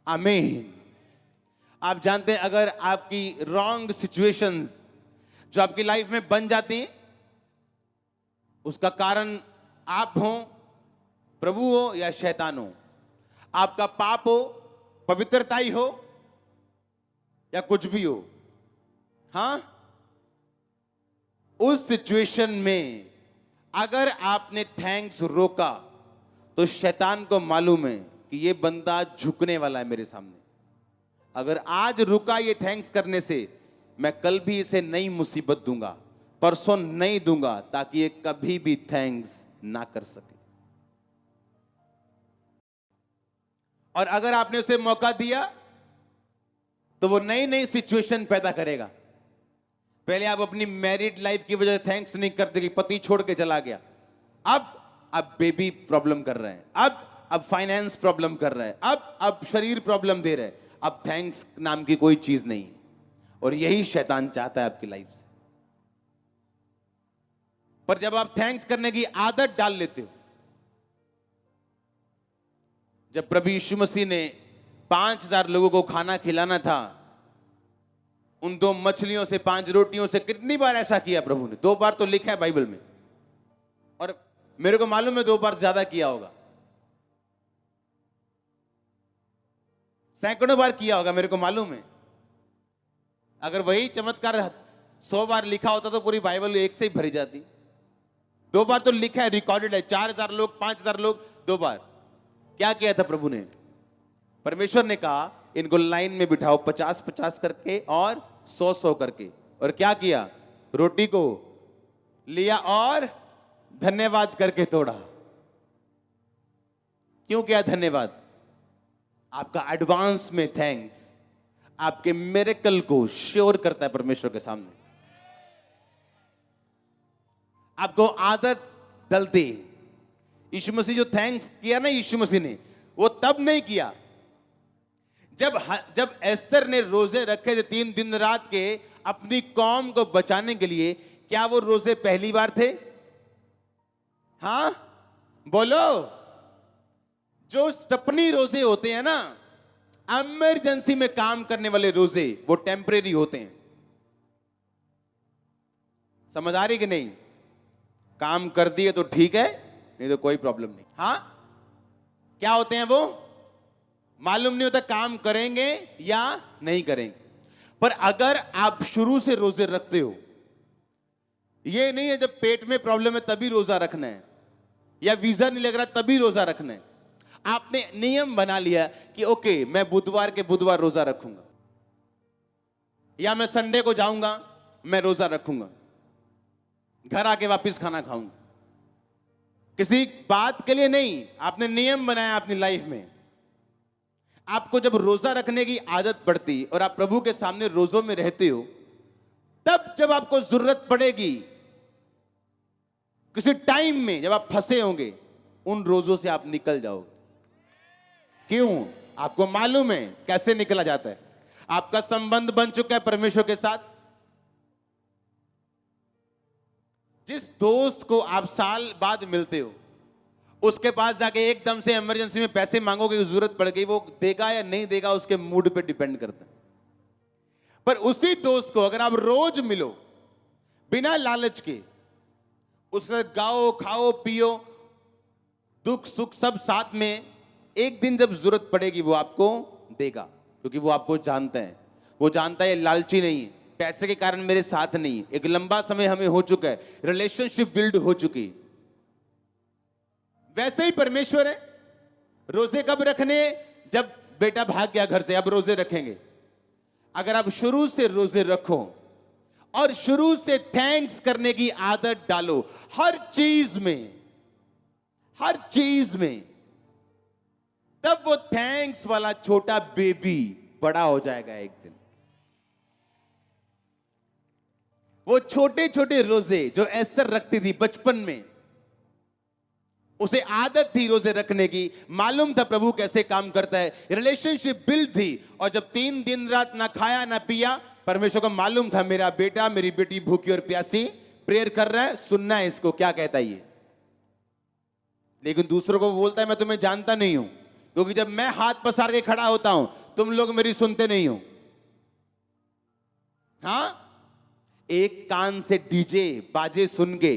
आमीन। आप जानते हैं, अगर आपकी रॉन्ग सिचुएशंस जो आपकी लाइफ में बन जाती हैं, उसका कारण आप हो, प्रभु हो या शैतान हो, आपका पाप हो, पवित्रताई हो या कुछ भी हो, हां, उस सिचुएशन में अगर आपने थैंक्स रोका तो शैतान को मालूम है कि ये बंदा झुकने वाला है मेरे सामने। अगर आज रुका ये थैंक्स करने से, मैं कल भी इसे नई मुसीबत दूंगा, परसों नहीं दूंगा, ताकि ये कभी भी थैंक्स ना कर सके। और अगर आपने उसे मौका दिया तो वो नई नई सिचुएशन पैदा करेगा। पहले आप अपनी मैरिड लाइफ की वजह से थैंक्स नहीं करते कि पति छोड़ के चला गया, अब बेबी प्रॉब्लम कर रहे हैं, अब फाइनेंस प्रॉब्लम कर रहे हैं, अब शरीर प्रॉब्लम दे रहे हैं। अब थैंक्स नाम की कोई चीज नहीं है, और यही शैतान चाहता है आपकी लाइफ से। पर जब आप थैंक्स करने की आदत डाल लेते हो, जब प्रभु यीशु मसीह ने 5000 लोगों को खाना खिलाना था, उन 2 मछलियों से 5 रोटियों से, कितनी बार ऐसा किया प्रभु ने? 2 बार तो लिखा है बाइबल में, और मेरे को मालूम है 2 बार ज्यादा किया होगा, सैकड़ों बार किया होगा, मेरे को मालूम है। अगर वही चमत्कार 100 बार लिखा होता तो पूरी बाइबल एक से ही भरी जाती। 2 बार तो लिखा है, रिकॉर्डेड है। 4000 लोग, 5000 लोग, 2 बार। क्या किया था प्रभु ने? परमेश्वर ने कहा इनको लाइन में बिठाओ, 50-50 करके और 100-100 करके। और क्या किया? रोटी को लिया और धन्यवाद करके तोड़ा। क्यों किया धन्यवाद? आपका एडवांस में थैंक्स आपके मिरेकल को श्योर करता है परमेश्वर के सामने। आपको आदत डलती। यीशु मसीह जो थैंक्स किया ना यीशु मसीह ने, वो तब नहीं किया जब एस्तर ने रोजे रखे थे 3 दिन रात के अपनी कौम को बचाने के लिए। क्या वो रोजे पहली बार थे? हां, बोलो। जो स्टपनी रोजे होते हैं ना, इमरजेंसी में काम करने वाले रोजे, वो टेम्परेरी होते हैं। समझ आ रही कि नहीं? काम कर दिए तो ठीक है, नहीं तो कोई प्रॉब्लम नहीं। हां, क्या होते हैं वो? मालूम नहीं होता काम करेंगे या नहीं करेंगे। पर अगर आप शुरू से रोजे रखते हो, ये नहीं है जब पेट में प्रॉब्लम है तभी रोजा रखना है, या वीजा नहीं लग रहा तभी रोजा रखना है। आपने नियम बना लिया कि ओके, मैं बुधवार के बुधवार रोजा रखूंगा, या मैं संडे को जाऊंगा, मैं रोजा रखूंगा, घर आके वापस खाना खाऊंगा। किसी बात के लिए नहीं, आपने नियम बनाया अपनी लाइफ में। आपको जब रोजा रखने की आदत पड़ती और आप प्रभु के सामने रोजों में रहते हो, तब जब आपको जरूरत पड़ेगी, किसी टाइम में जब आप फंसे होंगे, उन रोजों से आप निकल जाओगे। क्यों? आपको मालूम है कैसे निकला जाता है। आपका संबंध बन चुका है परमेश्वर के साथ। जिस दोस्त को आप साल बाद मिलते हो, उसके पास जाके एकदम से इमरजेंसी में पैसे मांगोगे, जरूरत पड़ गई, वो देगा या नहीं देगा उसके मूड पे डिपेंड करता है। पर उसी दोस्त को अगर आप रोज मिलो बिना लालच के, उससे गाओ, खाओ, पियो, दुख सुख सब साथ में, एक दिन जब जरूरत पड़ेगी वो आपको देगा, क्योंकि वो आपको जानता है। वो जानता है लालची नहीं है, पैसे के कारण मेरे साथ नहीं है। एक लंबा समय हमें हो चुका है, रिलेशनशिप बिल्ड हो चुकी। वैसे ही परमेश्वर है। रोजे कब रखने? जब बेटा भाग गया घर से, अब रोजे रखेंगे। अगर आप शुरू से रोजे रखो और शुरू से थैंक्स करने की आदत डालो हर चीज में, तब वो थैंक्स वाला छोटा बेबी बड़ा हो जाएगा एक दिन। वो छोटे छोटे रोजे जो एस्तर रखती थी बचपन में, उसे आदत थी रोजे रखने की, मालूम था प्रभु कैसे काम करता है, रिलेशनशिप बिल्ड थी। और जब 3 दिन रात ना खाया ना पिया, परमेश्वर को मालूम था मेरा बेटा मेरी बेटी भूखी और प्यासी प्रेयर कर रहा है, सुनना है इसको क्या कहता है ये। लेकिन दूसरों को बोलता है मैं तुम्हें जानता नहीं हूं, क्योंकि जब मैं हाथ पसार के खड़ा होता हूं तुम लोग मेरी सुनते नहीं हो। हां, एक कान से डीजे बाजे सुन के,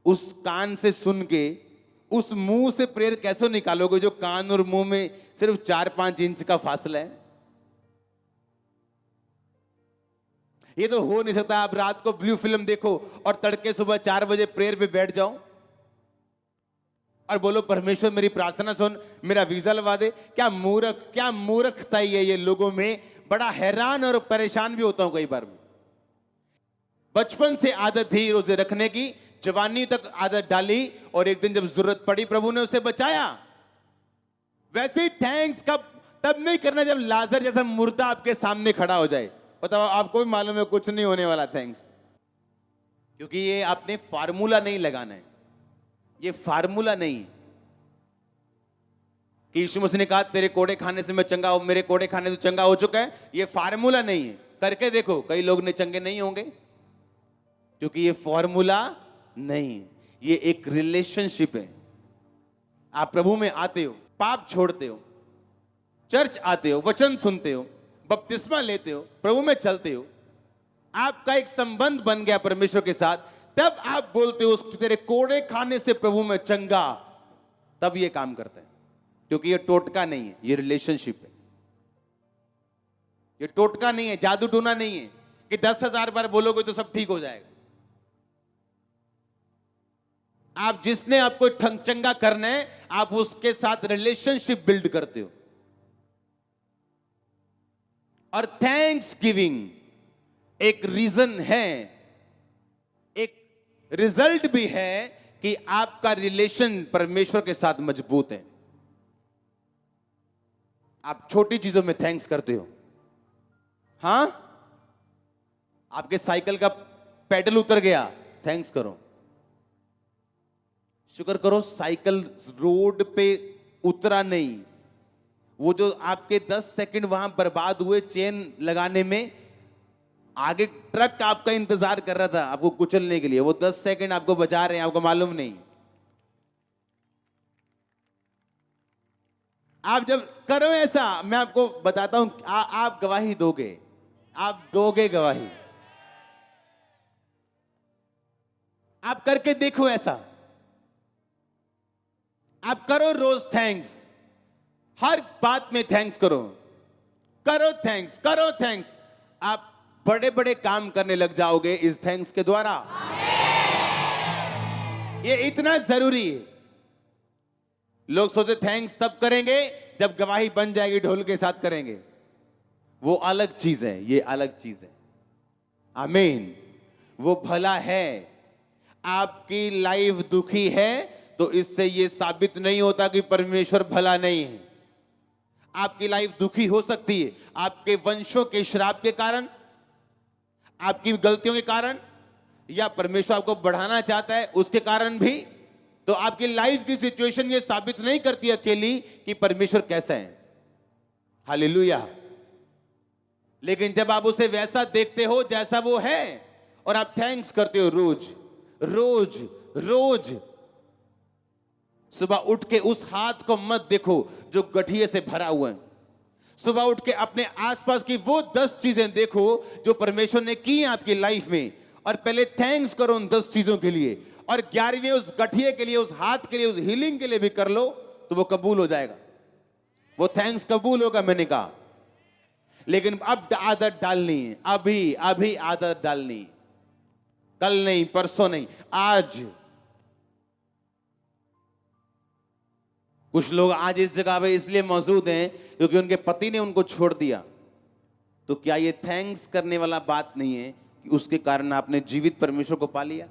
उस कान से सुन के उस मुंह से प्रेयर कैसे निकालोगे जो कान और मुंह में सिर्फ 4-5 इंच का फासला है? ये तो हो नहीं सकता। आप रात को ब्लू फिल्म देखो और तड़के सुबह 4 बजे प्रेयर पे बैठ जाओ और बोलो परमेश्वर मेरी प्रार्थना सुन, मेरा वीजा लगा दे। क्या मूर्खता ही है ये लोगों में। बड़ा हैरान और परेशान भी होता हूं कई बार। बचपन से आदत थी रोजे रखने की, जवानी तक आदत डाली, और एक दिन जब जरूरत पड़ी प्रभु ने उसे बचाया। वैसे ही थैंक्स तब नहीं करना जब लाजर जैसा मुर्दा आपके सामने खड़ा हो जाए, और तब आपको भी मालूम है कुछ नहीं होने वाला थैंक्स। क्योंकि ये आपने फार्मूला नहीं लगाना है, ये फार्मूला नहीं कि यीशु मसीह ने कहा तेरे कोड़े खाने से मैं चंगा हूं, मेरे कोड़े खाने से चंगा हो चुका है। ये फार्मूला नहीं है। करके देखो, कई लोग ने चंगे नहीं होंगे, क्योंकि ये फॉर्मूला नहीं है, ये एक रिलेशनशिप है। आप प्रभु में आते हो, पाप छोड़ते हो, चर्च आते हो, वचन सुनते हो, बपतिस्मा लेते हो, प्रभु में चलते हो, आपका एक संबंध बन गया परमेश्वर के साथ, तब आप बोलते हो तेरे कोड़े खाने से प्रभु में चंगा। तब ये काम करता है, क्योंकि ये टोटका नहीं है, ये रिलेशनशिप है। ये टोटका नहीं है, जादू टूना नहीं है कि 10,000 बार बोलोगे तो सब ठीक हो जाएगा। आप जिसने आपको चंगा करना है, आप उसके साथ रिलेशनशिप बिल्ड करते हो। और थैंक्स गिविंग एक रीजन है, एक रिजल्ट भी है कि आपका रिलेशन परमेश्वर के साथ मजबूत है। आप छोटी चीजों में थैंक्स करते हो। हां, आपके साइकिल का पेडल उतर गया, थैंक्स करो, शुक्र करो साइकिल रोड पे उतरा नहीं। वो जो आपके 10 सेकंड वहां बर्बाद हुए चेन लगाने में, आगे ट्रक आपका इंतजार कर रहा था आपको कुचलने के लिए, वो 10 सेकंड आपको बचा रहे हैं, आपको मालूम नहीं। आप जब करो ऐसा, मैं आपको बताता हूं, आप गवाही दोगे, आप दोगे गवाही। आप करके देखो ऐसा, आप करो रोज थैंक्स, हर बात में थैंक्स करो, करो थैंक्स, करो थैंक्स। आप बड़े बड़े काम करने लग जाओगे इस थैंक्स के द्वारा। ये इतना जरूरी है। लोग सोचते थैंक्स तब करेंगे जब गवाही बन जाएगी, ढोल के साथ करेंगे, वो अलग चीज है, ये अलग चीज है। आमीन। वो भला है। आपकी लाइफ दुखी है तो इससे ये साबित नहीं होता कि परमेश्वर भला नहीं है। आपकी लाइफ दुखी हो सकती है आपके वंशों के श्राप के कारण, आपकी गलतियों के कारण, या परमेश्वर आपको बढ़ाना चाहता है उसके कारण भी। तो आपकी लाइफ की सिचुएशन ये साबित नहीं करती अकेली कि परमेश्वर कैसा है। हालेलुया। लेकिन जब आप उसे वैसा देखते हो जैसा वो है और आप थैंक्स करते हो रोज रोज रोज, सुबह उठ के उस हाथ को मत देखो जो गठिए से भरा हुआ है। सुबह उठ के अपने आसपास की वो 10 चीजें देखो जो परमेश्वर ने की आपकी लाइफ में, और पहले थैंक्स करो उन 10 चीजों के लिए, और 11वीं उस गठिए के लिए, उस हाथ के लिए, उस हीलिंग के लिए भी कर लो तो वो कबूल हो जाएगा। वो थैंक्स कबूल होगा, मैंने कहा। लेकिन अब आदत डालनी है, अभी अभी आदत डालनी, कल नहीं, परसों नहीं, आज। कुछ लोग आज इस जगह पे इसलिए मौजूद हैं क्योंकि उनके पति ने उनको छोड़ दिया। तो क्या ये थैंक्स करने वाला बात नहीं है कि उसके कारण आपने जीवित परमेश्वर को पा लिया?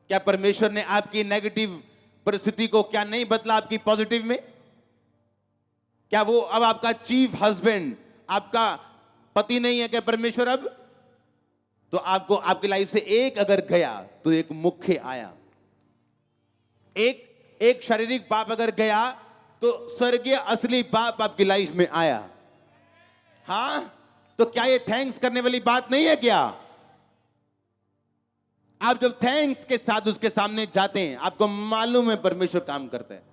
क्या परमेश्वर ने आपकी नेगेटिव परिस्थिति को क्या नहीं बदला आपकी पॉजिटिव में? क्या वो अब आपका चीफ हस्बैंड, आपका पति नहीं है क्या परमेश्वर अब? तो आपको आपकी लाइफ से एक अगर गया तो एक मुख्य आया। एक शारीरिक बाप अगर गया तो स्वर्गीय असली बाप आपकी लाइफ में आया। हां, तो क्या ये थैंक्स करने वाली बात नहीं है क्या? आप जब थैंक्स के साथ उसके सामने जाते हैं, आपको मालूम है परमेश्वर काम करता है,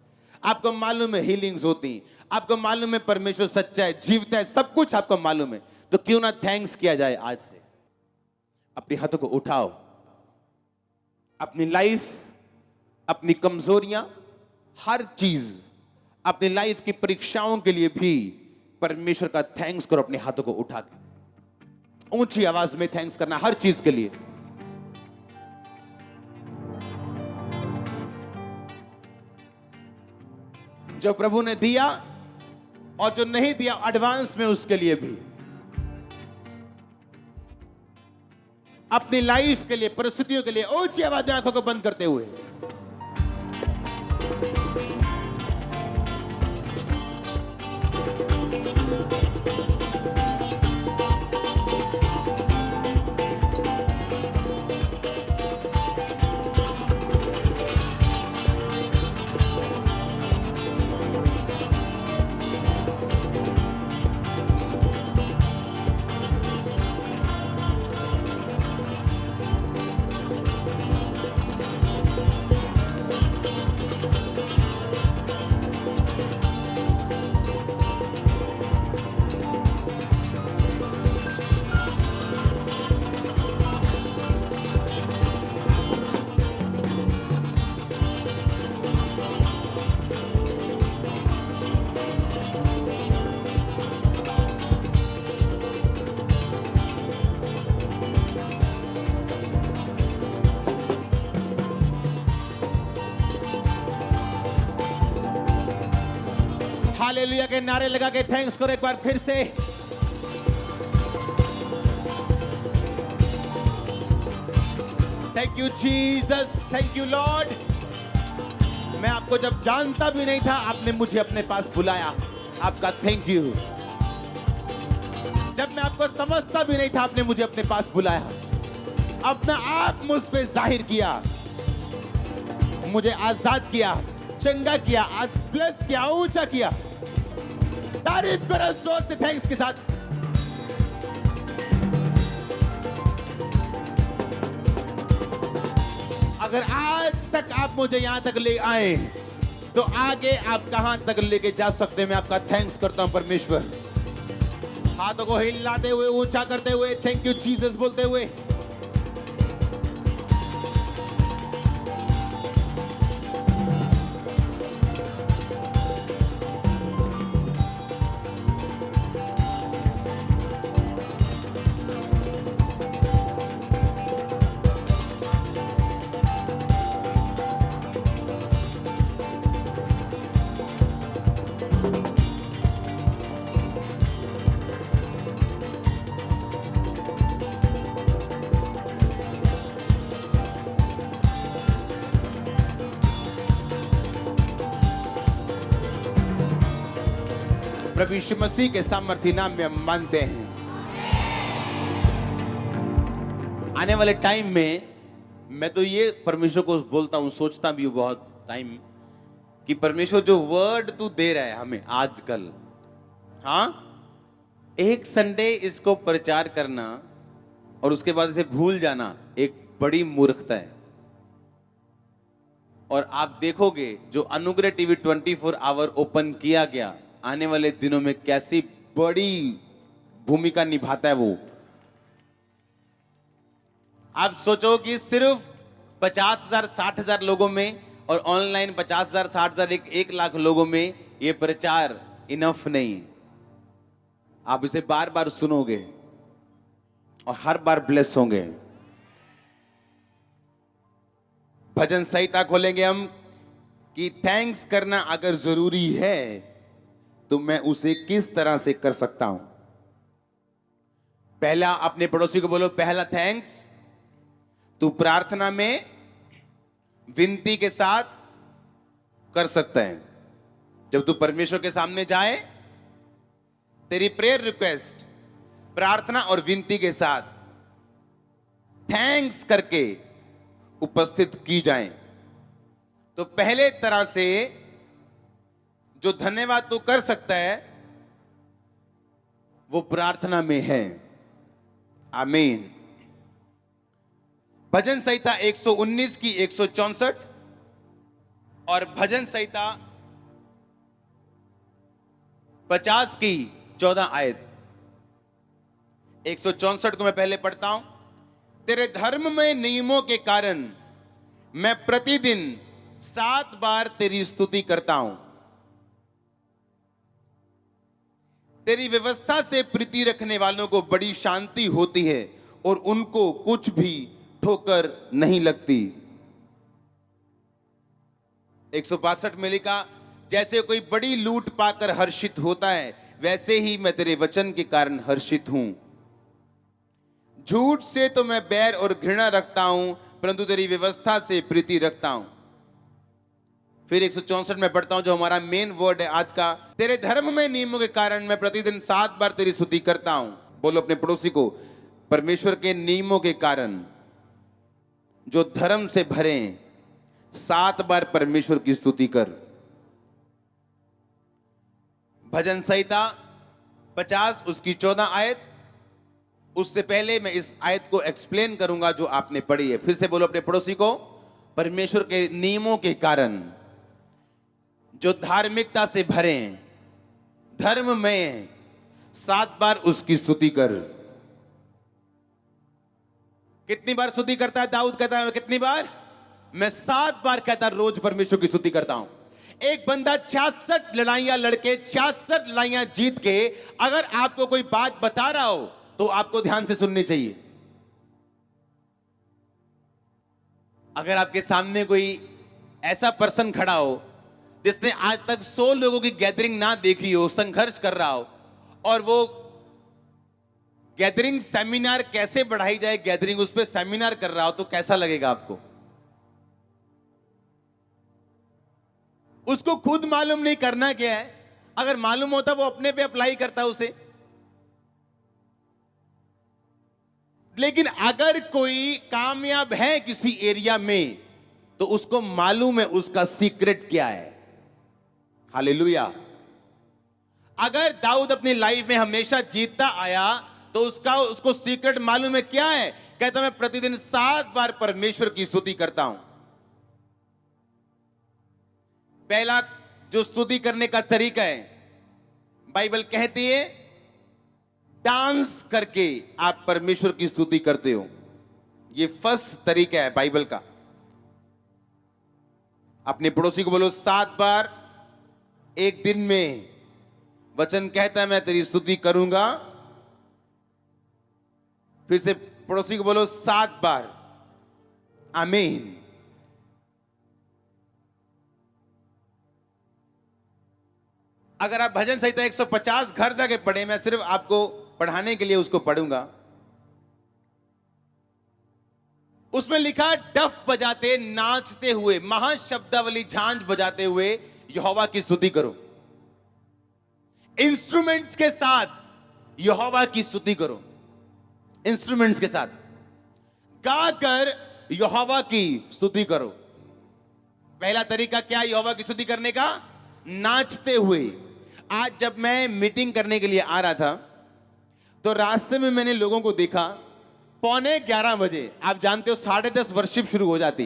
आपको मालूम है हीलिंग्स होती हैं, आपको मालूम है परमेश्वर सच्चा है, जीवता है, सब कुछ आपको मालूम है। तो क्यों ना थैंक्स किया जाए आज से? अपने हाथों को उठाओ। अपनी लाइफ, अपनी कमजोरियां, हर चीज, अपनी लाइफ की परीक्षाओं के लिए भी परमेश्वर का थैंक्स करो। अपने हाथों को उठा के ऊंची आवाज में थैंक्स करना हर चीज के लिए। जो प्रभु ने दिया और जो नहीं दिया एडवांस में, उसके लिए भी। अपनी लाइफ के लिए, परिस्थितियों के लिए ऊंची आवाज में आंखों को बंद करते हुए हालेलुया के नारे लगा के थैंक्स करो एक बार फिर से। Thank you Jesus, thank you Lord. मैं आपको जब जानता भी नहीं था, आपने मुझे अपने पास बुलाया, आपका थैंक यू। जब मैं आपको समझता भी नहीं था, आपने मुझे अपने पास बुलाया, अपना आप मुझ पे जाहिर किया, मुझे आजाद किया, चंगा किया, आज ब्लेस किया, ऊंचा किया। तारीफ करो जोर से थैंक्स के साथ। अगर आज तक आप मुझे यहां तक ले आए तो आगे आप कहां तक लेके जा सकते हैं? मैं आपका थैंक्स करता हूं परमेश्वर। हाथों को हिलाते हुए, ऊंचा करते हुए, थैंक यू जीसस बोलते हुए। प्रभु यीशु मसीह के सामर्थी नाम में हम मानते हैं। आने वाले टाइम में मैं तो ये परमेश्वर को बोलता हूं, सोचता भी हूं बहुत टाइम, कि परमेश्वर जो वर्ड तू दे रहा है हमें आजकल, हाँ, एक संडे इसको प्रचार करना और उसके बाद इसे भूल जाना एक बड़ी मूर्खता है। और आप देखोगे जो अनुग्रह टीवी 24 आवर ओपन किया गया, आने वाले दिनों में कैसी बड़ी भूमिका निभाता है वो। आप सोचो कि सिर्फ 50,000 60,000 लोगों में और ऑनलाइन 50,000 60,000 1 लाख लोगों में ये प्रचार इनफ नहीं है। आप इसे बार बार सुनोगे और हर बार ब्लेस होंगे। भजन संहिता खोलेंगे हम, कि थैंक्स करना अगर जरूरी है तो मैं उसे किस तरह से कर सकता हूं। पहला, अपने पड़ोसी को बोलो, पहला थैंक्स तू प्रार्थना में विनती के साथ कर सकता है। जब तू परमेश्वर के सामने जाए, तेरी प्रेयर रिक्वेस्ट प्रार्थना और विनती के साथ थैंक्स करके उपस्थित की जाए, तो पहले तरह से जो धन्यवाद तू कर सकता है वो प्रार्थना में है। आमीन। भजन संहिता 119 की 164 और भजन संहिता 50 की 14 आयत। 164 को मैं पहले पढ़ता हूं। तेरे धर्ममय नियमों के कारण मैं प्रतिदिन 7 बार तेरी स्तुति करता हूं। तेरी व्यवस्था से प्रीति रखने वालों को बड़ी शांति होती है और उनको कुछ भी ठोकर नहीं लगती। 162 में लिखा, जैसे कोई बड़ी लूट पाकर हर्षित होता है, वैसे ही मैं तेरे वचन के कारण हर्षित हूं। झूठ से तो मैं बैर और घृणा रखता हूं, परंतु तेरी व्यवस्था से प्रीति रखता हूं। फिर 164 में पढ़ता हूं, जो हमारा मेन वर्ड है आज का। तेरे धर्म में नियमों के कारण मैं प्रतिदिन 7 बार तेरी स्तुति करता हूं। बोलो अपने पड़ोसी को, परमेश्वर के नियमों के कारण जो धर्म से भरे 7 बार परमेश्वर की स्तुति कर। भजन संहिता 50 उसकी 14 आयत। उससे पहले मैं इस आयत को एक्सप्लेन करूंगा जो आपने पढ़ी है। फिर से बोलो अपने पड़ोसी को, परमेश्वर के नियमों के कारण जो धार्मिकता से भरे हैं, धर्म में 7 बार उसकी स्तुति कर। कितनी बार स्तुति करता है दाऊद? कहता है कितनी बार? मैं 7 बार कहता रोज परमेश्वर की स्तुति करता हूं। एक बंदा 66 लड़ाइयां लड़के 66 लड़ाइयां जीत के अगर आपको कोई बात बता रहा हो तो आपको ध्यान से सुननी चाहिए। अगर आपके सामने कोई ऐसा पर्सन खड़ा हो जिसने आज तक 100 लोगों की गैदरिंग ना देखी हो, संघर्ष कर रहा हो, और वो गैदरिंग सेमिनार कैसे बढ़ाई जाए, गैदरिंग उस पर सेमिनार कर रहा हो, तो कैसा लगेगा आपको? उसको खुद मालूम नहीं करना क्या है। अगर मालूम होता वो अपने पे अप्लाई करता उसे। लेकिन अगर कोई कामयाब है किसी एरिया में तो उसको मालूम है उसका सीक्रेट क्या है। हालेलुया। अगर दाऊद अपनी लाइफ में हमेशा जीतता आया तो उसको सीक्रेट मालूम है क्या है। कहता मैं प्रतिदिन 7 बार परमेश्वर की स्तुति करता हूं। पहला जो स्तुति करने का तरीका है, बाइबल कहती है डांस करके आप परमेश्वर की स्तुति करते हो। ये फर्स्ट तरीका है बाइबल का। अपने पड़ोसी को बोलो 7 बार एक दिन में वचन कहता है मैं तेरी स्तुति करूंगा। फिर से पड़ोसी को बोलो 7 बार। आमीन। अगर आप भजन संहिता 150 घर जाके पढ़े, मैं सिर्फ आपको पढ़ाने के लिए उसको पढ़ूंगा। उसमें लिखा डफ बजाते नाचते हुए, महाशब्दावली झांझ बजाते हुए यहोवा की स्तुति करो। इंस्ट्रूमेंट्स के साथ यहोवा की स्तुति करो। इंस्ट्रूमेंट्स के साथ गाकर यहोवा की स्तुति करो। पहला तरीका क्या यहोवा की स्तुति करने का? नाचते हुए। आज जब मैं मीटिंग करने के लिए आ रहा था तो रास्ते में मैंने लोगों को देखा, 11:15 बजे, आप जानते हो 10:30 वर्शिप शुरू हो जाती,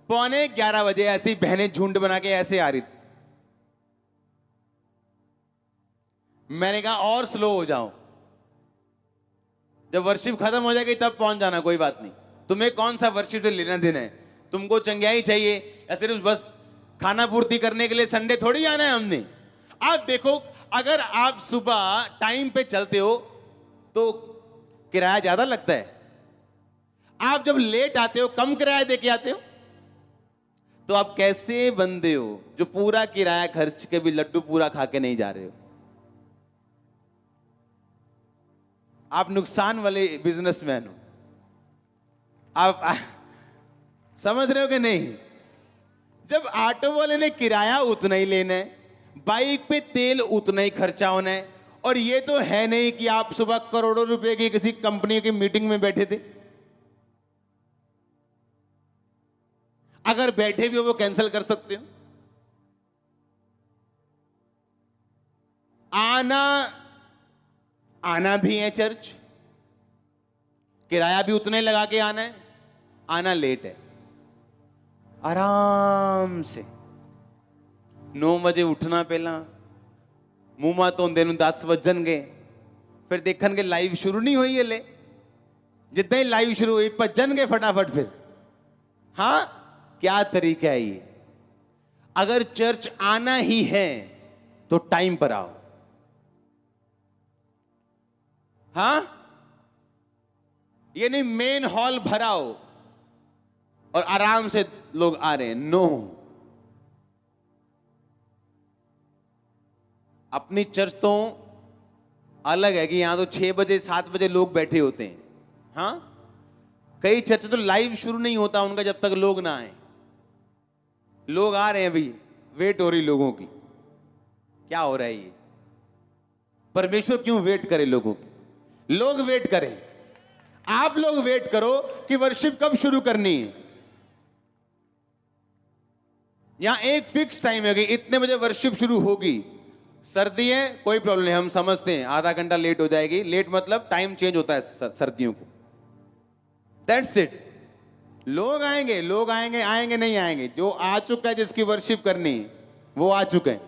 11:15 बजे ऐसी बहनें झुंड बना के ऐसे आ रही थी। मैंने कहा और स्लो हो जाओ, जब वर्शिप खत्म हो जाएगी तब पहुंच जाना, कोई बात नहीं। तुम्हें कौन सा वर्शिप से लेना देना है? तुमको चंगियाई चाहिए या सिर्फ बस खाना पूर्ति करने के लिए संडे थोड़ी आना है हमने। आप देखो, अगर आप सुबह टाइम पे चलते हो तो किराया ज्यादा लगता है। आप जब लेट आते हो कम किराया दे के आते हो। तो आप कैसे बंदे हो जो पूरा किराया खर्च के भी लड्डू पूरा खा के नहीं जा रहे हो? आप नुकसान वाले बिजनेसमैन हो। आप समझ रहे हो कि नहीं? जब ऑटो वाले ने किराया उतना ही लेना है, बाइक पे तेल उतना ही खर्चा होना है, और ये तो है नहीं कि आप सुबह करोड़ों रुपए की किसी कंपनी की मीटिंग में बैठे थे। अगर बैठे भी हो वो कैंसिल कर सकते हो। आना भी है चर्च, किराया भी उतने ही लगा के आना है, आना लेट है। आराम से 9 बजे उठना, पहला मुंह धोंदे ਨੂੰ 10 ਵੱਜਣਗੇ, फिर देखणगे लाइव शुरू नहीं हुई हले, जितना ही लाइव शुरू हुई भजनगे फटाफट। फिर हाँ, क्या तरीका है ये? अगर चर्च आना ही है तो टाइम पर आओ। हाँ, ये नहीं मेन हॉल भराओ और आराम से लोग आ रहे हैं। नो, अपनी चर्च तो अलग है कि यहां तो 6 बजे 7 बजे लोग बैठे होते हैं। हाँ, कई चर्च तो लाइव शुरू नहीं होता उनका जब तक लोग ना आए। लोग आ रहे हैं भाई, वेट हो रही लोगों की। क्या हो रहा है ये? परमेश्वर क्यों वेट करे लोगों की? लोग वेट करें, आप लोग वेट करो कि वर्शिप कब शुरू करनी है। यहां एक फिक्स टाइम है कि इतने बजे वर्शिप शुरू होगी। सर्दी है कोई प्रॉब्लम नहीं, हम समझते हैं आधा घंटा लेट हो जाएगी। लेट मतलब टाइम चेंज होता है सर्दियों को, दैट्स इट। लोग आएंगे, लोग आएंगे, आएंगे नहीं आएंगे। जो आ चुका है, जिसकी वर्शिप करनी वो आ चुके हैं।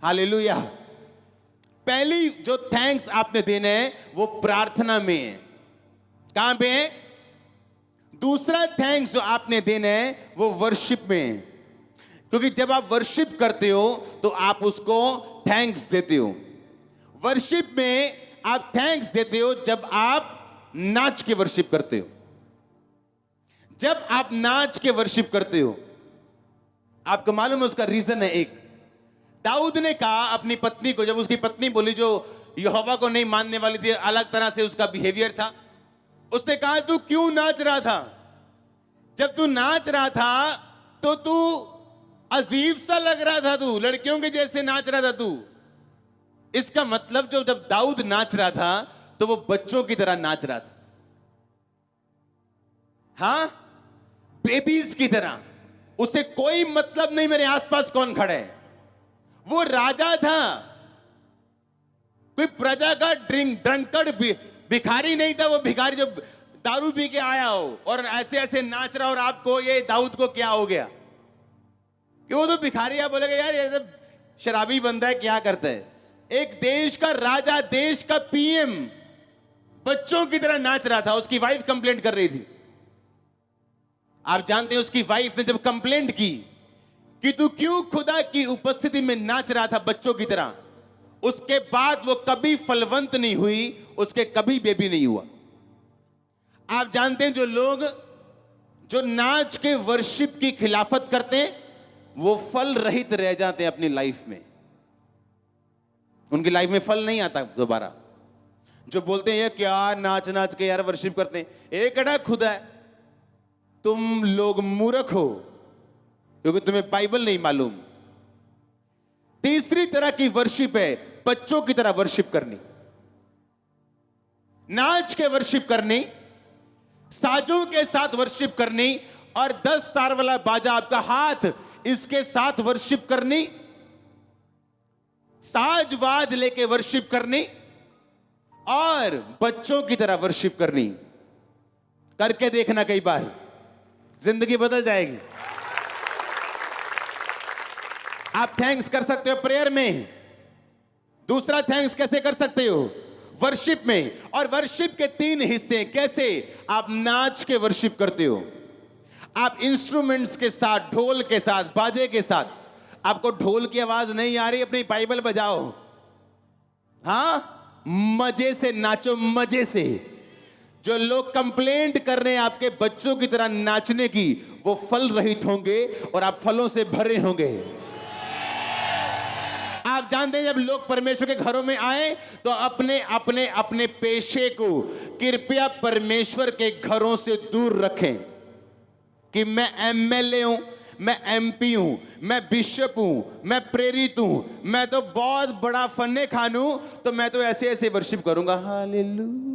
हालेलुया। पहली जो थैंक्स आपने देने हैं वो प्रार्थना में है। कहां पे है? दूसरा थैंक्स जो आपने देने हैं वो वर्शिप में है, क्योंकि जब आप वर्शिप करते हो तो आप उसको थैंक्स देते हो। वर्शिप में आप थैंक्स देते हो जब आप नाच के वर्शिप करते हो। जब आप नाच के वर्शिप करते हो, आपको मालूम है उसका रीजन है। एक दाऊद ने कहा अपनी पत्नी को, जब उसकी पत्नी बोली जो यहोवा को नहीं मानने वाली थी, अलग तरह से उसका बिहेवियर था, उसने कहा तू क्यों नाच रहा था? जब तू नाच रहा था तो तू अजीब सा लग रहा था, तू लड़कियों के जैसे नाच रहा था तू। इसका मतलब जो जब दाऊद नाच रहा था तो वो बच्चों की तरह नाच रहा था। हाँ, बेबीज की तरह। उसे कोई मतलब नहीं मेरे आसपास कौन खड़ा है। वो राजा था, कोई प्रजा का ड्रंकर्ड भिखारी नहीं था। वो भिखारी जो दारू पी के आया हो और ऐसे ऐसे नाच रहा, और आपको ये दाऊद को क्या हो गया कि वो तो भिखारी। आप बोलेगा यार ये तो शराबी बंदा है, क्या करता है? एक देश का राजा, देश का पीएम बच्चों की तरह नाच रहा था। उसकी वाइफ कंप्लेंट कर रही थी। आप जानते हैं उसकी वाइफ ने जब कंप्लेंट की कि तू क्यों खुदा की उपस्थिति में नाच रहा था बच्चों की तरह, उसके बाद वो कभी फलवंत नहीं हुई, उसके कभी बेबी नहीं हुआ। आप जानते हैं जो लोग जो नाच के वर्शिप की खिलाफत करते हैं वो फल रहित रह जाते हैं अपनी लाइफ में। उनकी लाइफ में फल नहीं आता दोबारा। जो बोलते हैं ये क्या नाच नाच के यार वर्शिप करते हैं, एक अड़ा खुदा है। तुम लोग मूर्ख हो क्योंकि तुम्हें बाइबल नहीं मालूम। तीसरी तरह की वर्शिप है बच्चों की तरह वर्शिप करनी, नाच के वर्शिप करनी, साजों के साथ वर्शिप करनी, और 10 तार वाला बाजा आपका हाथ इसके साथ वर्शिप करनी, साज वाज लेके वर्शिप करनी, और बच्चों की तरह वर्शिप करनी। करके देखना, कई बार जिंदगी बदल जाएगी। आप थैंक्स कर सकते हो प्रेयर में। दूसरा थैंक्स कैसे कर सकते हो? वर्शिप में। और वर्शिप के 3 हिस्से कैसे? आप नाच के वर्शिप करते हो, आप इंस्ट्रूमेंट्स के साथ, ढोल के साथ, बाजे के साथ। आपको ढोल की आवाज नहीं आ रही, अपनी बाइबल बजाओ। हाँ, मजे से नाचो, मजे से। जो लोग कंप्लेंट कर रहे हैं आपके बच्चों की तरह नाचने की, वो फल रहित होंगे और आप फलों से भरे होंगे। आप जानते हैं जब लोग परमेश्वर के घरों में आए तो अपने अपने अपने पेशे को कृपया परमेश्वर के घरों से दूर रखें कि मैं एमएलए हूं, मैं एमपी हूं, मैं बिशप हूं, मैं प्रेरित हूं, मैं तो बहुत बड़ा फन्ने खान हूं, तो मैं तो ऐसे ऐसे वर्शिप करूंगा। हालेलुया।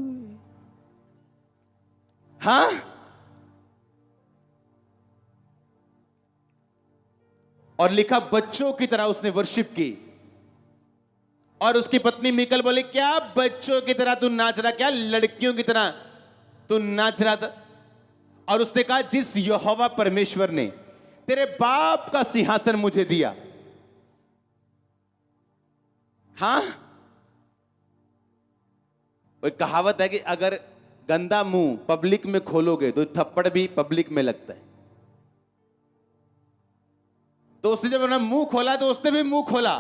हाँ, और लिखा बच्चों की तरह उसने वर्शिप की। और उसकी पत्नी मीकल बोली, क्या बच्चों की तरह तू नाच रहा, क्या लड़कियों की तरह तू नाच रहा था? और उसने कहा, जिस यहोवा परमेश्वर ने तेरे बाप का सिंहासन मुझे दिया। हां, वो कहावत है कि अगर गंदा मुंह पब्लिक में खोलोगे तो थप्पड़ भी पब्लिक में लगता है। तो उसने जब अपना मुंह खोला तो उसने भी मुंह खोला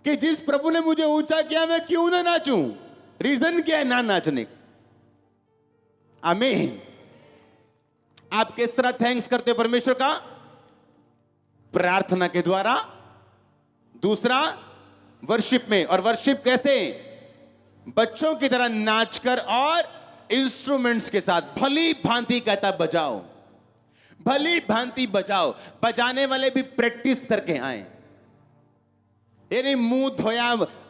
कि जिस प्रभु ने मुझे ऊंचा किया मैं क्यों ना नाचूं। रीजन क्या है ना नाचने का? आमीन। आप किस तरह थैंक्स करते हो परमेश्वर का? प्रार्थना के द्वारा। दूसरा, वर्शिप में। और वर्शिप कैसे? बच्चों की तरह नाचकर और इंस्ट्रूमेंट्स के साथ भली भांति कहता बजाओ, भली भांति बजाओ। बजाने वाले भी प्रैक्टिस करके आए। ये नहीं मुंह धोया,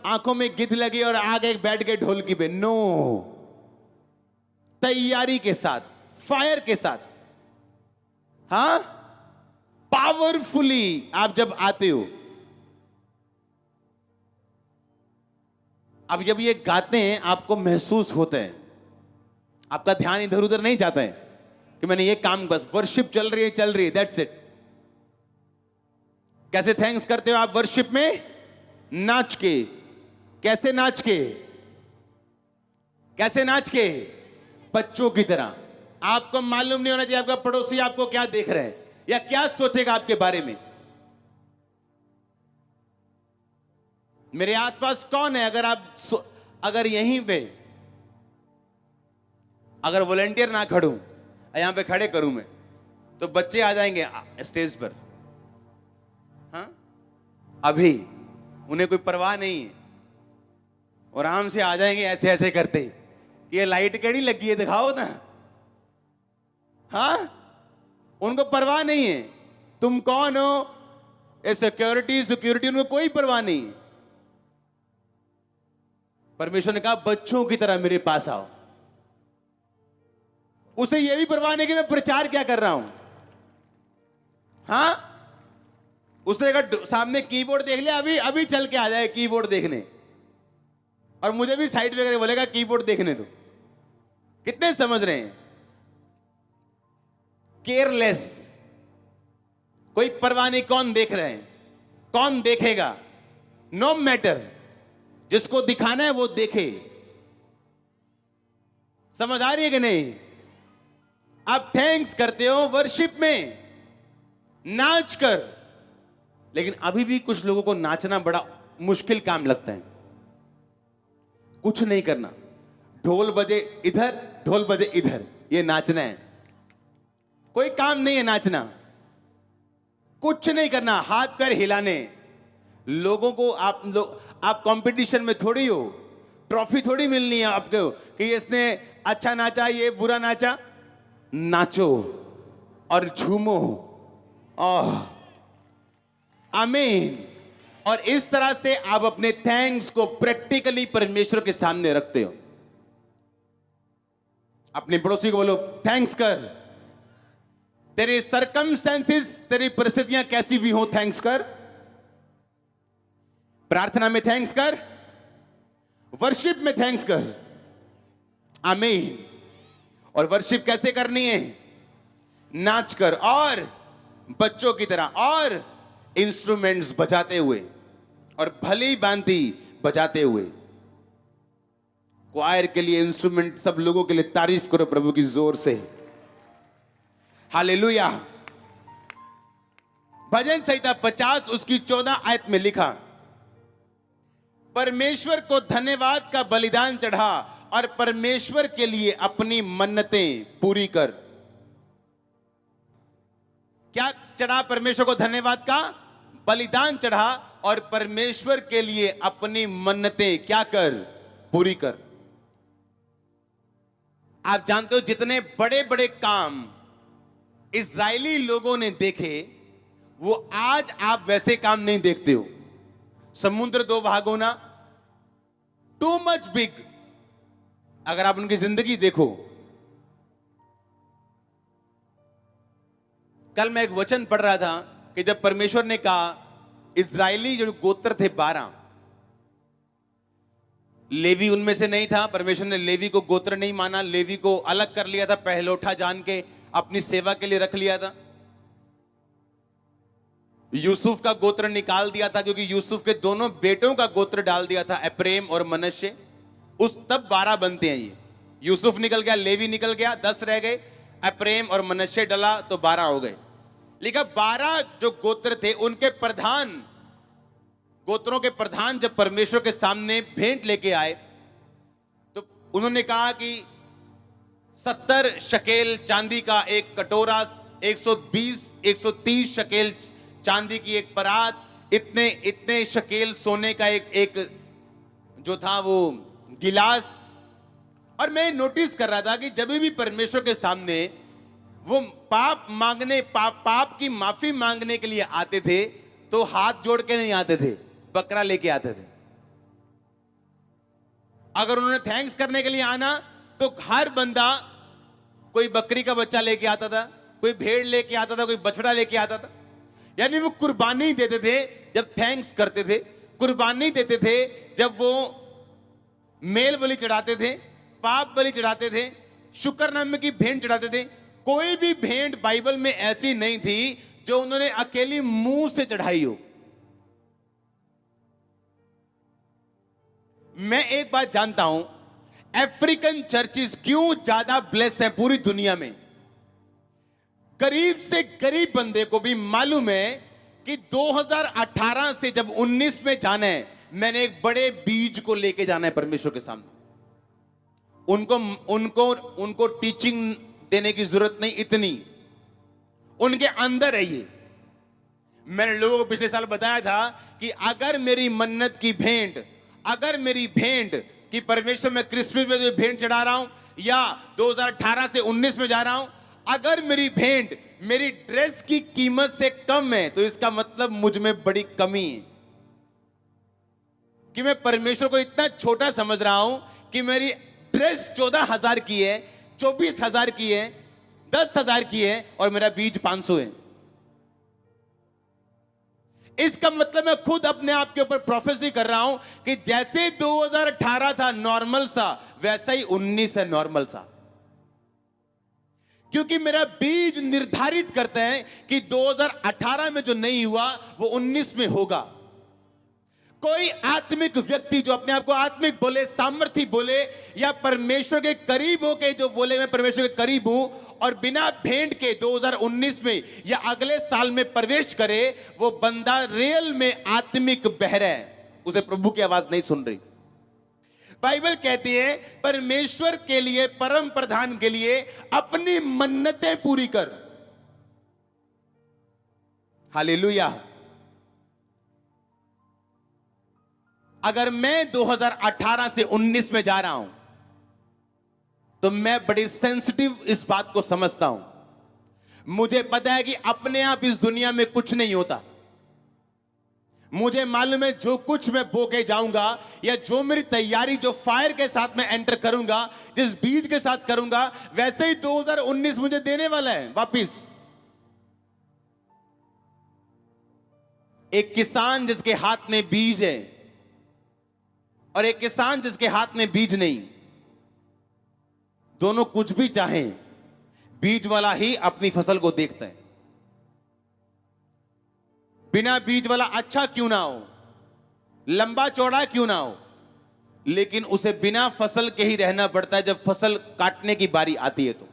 आंखों में गिद्ध लगी और आगे बैठ गए ढोलकी पे। नो, तैयारी के साथ, फायर के साथ। हाँ, पावरफुली आप जब आते हो। अब जब ये गाते हैं आपको महसूस होता है, आपका ध्यान इधर उधर नहीं जाता है कि मैंने ये काम, बस वर्शिप चल रही है, दैट्स इट। कैसे थैंक्स करते हो आप वर्शिप में? नाच के। कैसे नाच के? कैसे नाच के? बच्चों की तरह। आपको मालूम नहीं होना चाहिए आपका पड़ोसी आपको क्या देख रहे हैं या क्या सोचेगा आपके बारे में। मेरे आसपास कौन है? अगर यहीं पे अगर वॉलंटियर ना खड़ूं, यहां पे खड़े करूं मैं, तो बच्चे आ जाएंगे स्टेज पर। हाँ, अभी उन्हें कोई परवाह नहीं है और आराम से आ जाएंगे ऐसे ऐसे करते कि ये लाइट केड़ी लगी है दिखाओ ना। हाँ, उनको परवाह नहीं है तुम कौन हो, ये सिक्योरिटी उनको कोई परवाह नहीं है। परमेश्वर ने कहा बच्चों की तरह मेरे पास आओ। उसे यह भी परवाह नहीं कि मैं प्रचार क्या कर रहा हूं। हाँ, उसने अगर सामने कीबोर्ड देख लिया, अभी चल के आ जाए कीबोर्ड देखने, और मुझे भी साइड वगैरह बोलेगा कीबोर्ड देखने दो। कितने समझ रहे हैं? केयरलेस, कोई परवाह नहीं कौन देख रहे हैं, कौन देखेगा, नो मैटर, जिसको दिखाना है वो देखे। समझ आ रही है कि नहीं? आप थैंक्स करते हो वर्शिप में, नाच कर। लेकिन अभी भी कुछ लोगों को नाचना बड़ा मुश्किल काम लगता है। कुछ नहीं करना, ढोल बजे इधर, ढोल बजे इधर, ये नाचना है। कोई काम नहीं है नाचना, कुछ नहीं करना, हाथ पैर हिलाने। लोगों को आप कंपटीशन में थोड़ी हो, ट्रॉफी थोड़ी मिलनी है आपको कि इसने अच्छा नाचा, ये बुरा नाचा। नाचो और झूमो। आमीन। और इस तरह से आप अपने थैंक्स को प्रैक्टिकली परमेश्वर के सामने रखते हो। अपने पड़ोसी को बोलो थैंक्स कर। तेरे सरकमस्टेंसेस, तेरी परिस्थितियां कैसी भी हो, थैंक्स कर। प्रार्थना में थैंक्स कर, वर्शिप में थैंक्स कर। आमीन। और वर्शिप कैसे करनी है? नाच कर और बच्चों की तरह, और इंस्ट्रूमेंट्स बजाते हुए, और भली भांति बजाते हुए। क्वायर के लिए इंस्ट्रूमेंट, सब लोगों के लिए तारीफ करो प्रभु की जोर से। हालेलुया। भजन संहिता 50 उसकी 14 आयत में लिखा, परमेश्वर को धन्यवाद का बलिदान चढ़ा और परमेश्वर के लिए अपनी मन्नतें पूरी कर। क्या चढ़ा परमेश्वर को धन्यवाद का? बलिदान चढ़ा और परमेश्वर के लिए अपनी मन्नतें क्या कर? पूरी कर। आप जानते हो जितने बड़े बड़े काम इजरायली लोगों ने देखे, वो आज आप वैसे काम नहीं देखते हो। समुद्र दो भाग होना, टू मच बिग। अगर आप उनकी जिंदगी देखो, कल मैं एक वचन पढ़ रहा था कि जब परमेश्वर ने कहा, इजरायली जो गोत्र थे 12, लेवी उनमें से नहीं था। परमेश्वर ने लेवी को गोत्र नहीं माना, लेवी को अलग कर लिया था, पहलौठा जान के अपनी सेवा के लिए रख लिया था। यूसुफ का गोत्र निकाल दिया था, क्योंकि यूसुफ के दोनों बेटों का गोत्र डाल दिया था, एप्रेम और मनश्शे। उस तब 12 बनते हैं। ये यूसुफ निकल गया, लेवी निकल गया, 10 रह गए। एप्रेम और मनश्शे डला तो 12 हो गए। लेकिन 12 जो गोत्र थे, उनके प्रधान, गोत्रों के प्रधान जब परमेश्वर के सामने भेंट लेके आए, तो उन्होंने कहा कि 70 शकेल चांदी का एक कटोरा, 130 शकेल चांदी की एक परात, इतने शकेल सोने का एक जो था वो गिलास। और मैं नोटिस कर रहा था कि जब भी परमेश्वर के सामने वो पाप मांगने, पाप की माफी मांगने के लिए आते थे, तो हाथ जोड़ के नहीं आते थे, बकरा लेके आते थे। अगर उन्होंने थैंक्स करने के लिए आना, तो हर बंदा कोई बकरी का बच्चा लेके आता था, कोई भेड़ लेके आता था, कोई बछड़ा लेके आता था। यानी वो कुर्बानी देते थे जब थैंक्स करते थे, कुर्बानी देते थे जब वो मेल बलि चढ़ाते थे, पाप बलि चढ़ाते थे, शुक्रनामे की भेंट चढ़ाते थे। कोई भी भेंट बाइबल में ऐसी नहीं थी जो उन्होंने अकेली मुंह से चढ़ाई हो। मैं एक बात जानता हूं, अफ्रीकन चर्चेस क्यों ज्यादा ब्लेस हैं पूरी दुनिया में। गरीब से गरीब बंदे को भी मालूम है कि 2018 से जब 19 में जाना है, मैंने एक बड़े बीज को लेके जाना है परमेश्वर के सामने। उनको टीचिंग देने की जरूरत नहीं, इतनी उनके अंदर है ये। मैंने लोगों को पिछले साल बताया था कि अगर मेरी मन्नत की भेंट, अगर मेरी भेंट कि परमेश्वर मैं क्रिसमस में जो भेंट चढ़ा रहा हूं, या 2018 से 19 में जा रहा हूं, अगर मेरी भेंट मेरी ड्रेस की कीमत से कम है, तो इसका मतलब मुझ में बड़ी कमी है। कि मैं परमेश्वर को इतना छोटा समझ रहा हूं कि मेरी ड्रेस 14,000 की है, 24,000 की है, 10,000 की है, और मेरा बीज 500 है। इसका मतलब मैं खुद अपने आप के ऊपर प्रोफेसी कर रहा हूं कि जैसे 2018 था नॉर्मल सा, वैसा ही 19 है नॉर्मल सा। क्योंकि मेरा बीज निर्धारित करता है कि 2018 में जो नहीं हुआ वो 19 में होगा। कोई आत्मिक व्यक्ति जो अपने आप को आत्मिक बोले, सामर्थी बोले, या परमेश्वर के करीब हो के जो बोले मैं परमेश्वर के करीब हूं, और बिना भेंट के 2019 में या अगले साल में प्रवेश करे, वो बंदा रियल में आत्मिक बहरा है, उसे प्रभु की आवाज नहीं सुन रही। बाइबल कहती है परमेश्वर के लिए, परम प्रधान के लिए अपनी मन्नतें पूरी कर। हालेलुया। अगर मैं 2018 से 19 में जा रहा हूं, तो मैं बड़ी सेंसिटिव इस बात को समझता हूं। मुझे पता है कि अपने आप इस दुनिया में कुछ नहीं होता। मुझे मालूम है जो कुछ मैं बो के जाऊंगा, या जो मेरी तैयारी, जो फायर के साथ मैं एंटर करूंगा, जिस बीज के साथ करूंगा, वैसे ही 2019 मुझे देने वाला है वापिस। एक किसान जिसके हाथ में बीज है और एक किसान जिसके हाथ में बीज नहीं, दोनों कुछ भी चाहें, बीज वाला ही अपनी फसल को देखता है। बिना बीज वाला अच्छा क्यों ना हो, लंबा चौड़ा क्यों ना हो, लेकिन उसे बिना फसल के ही रहना पड़ता है जब फसल काटने की बारी आती है। तो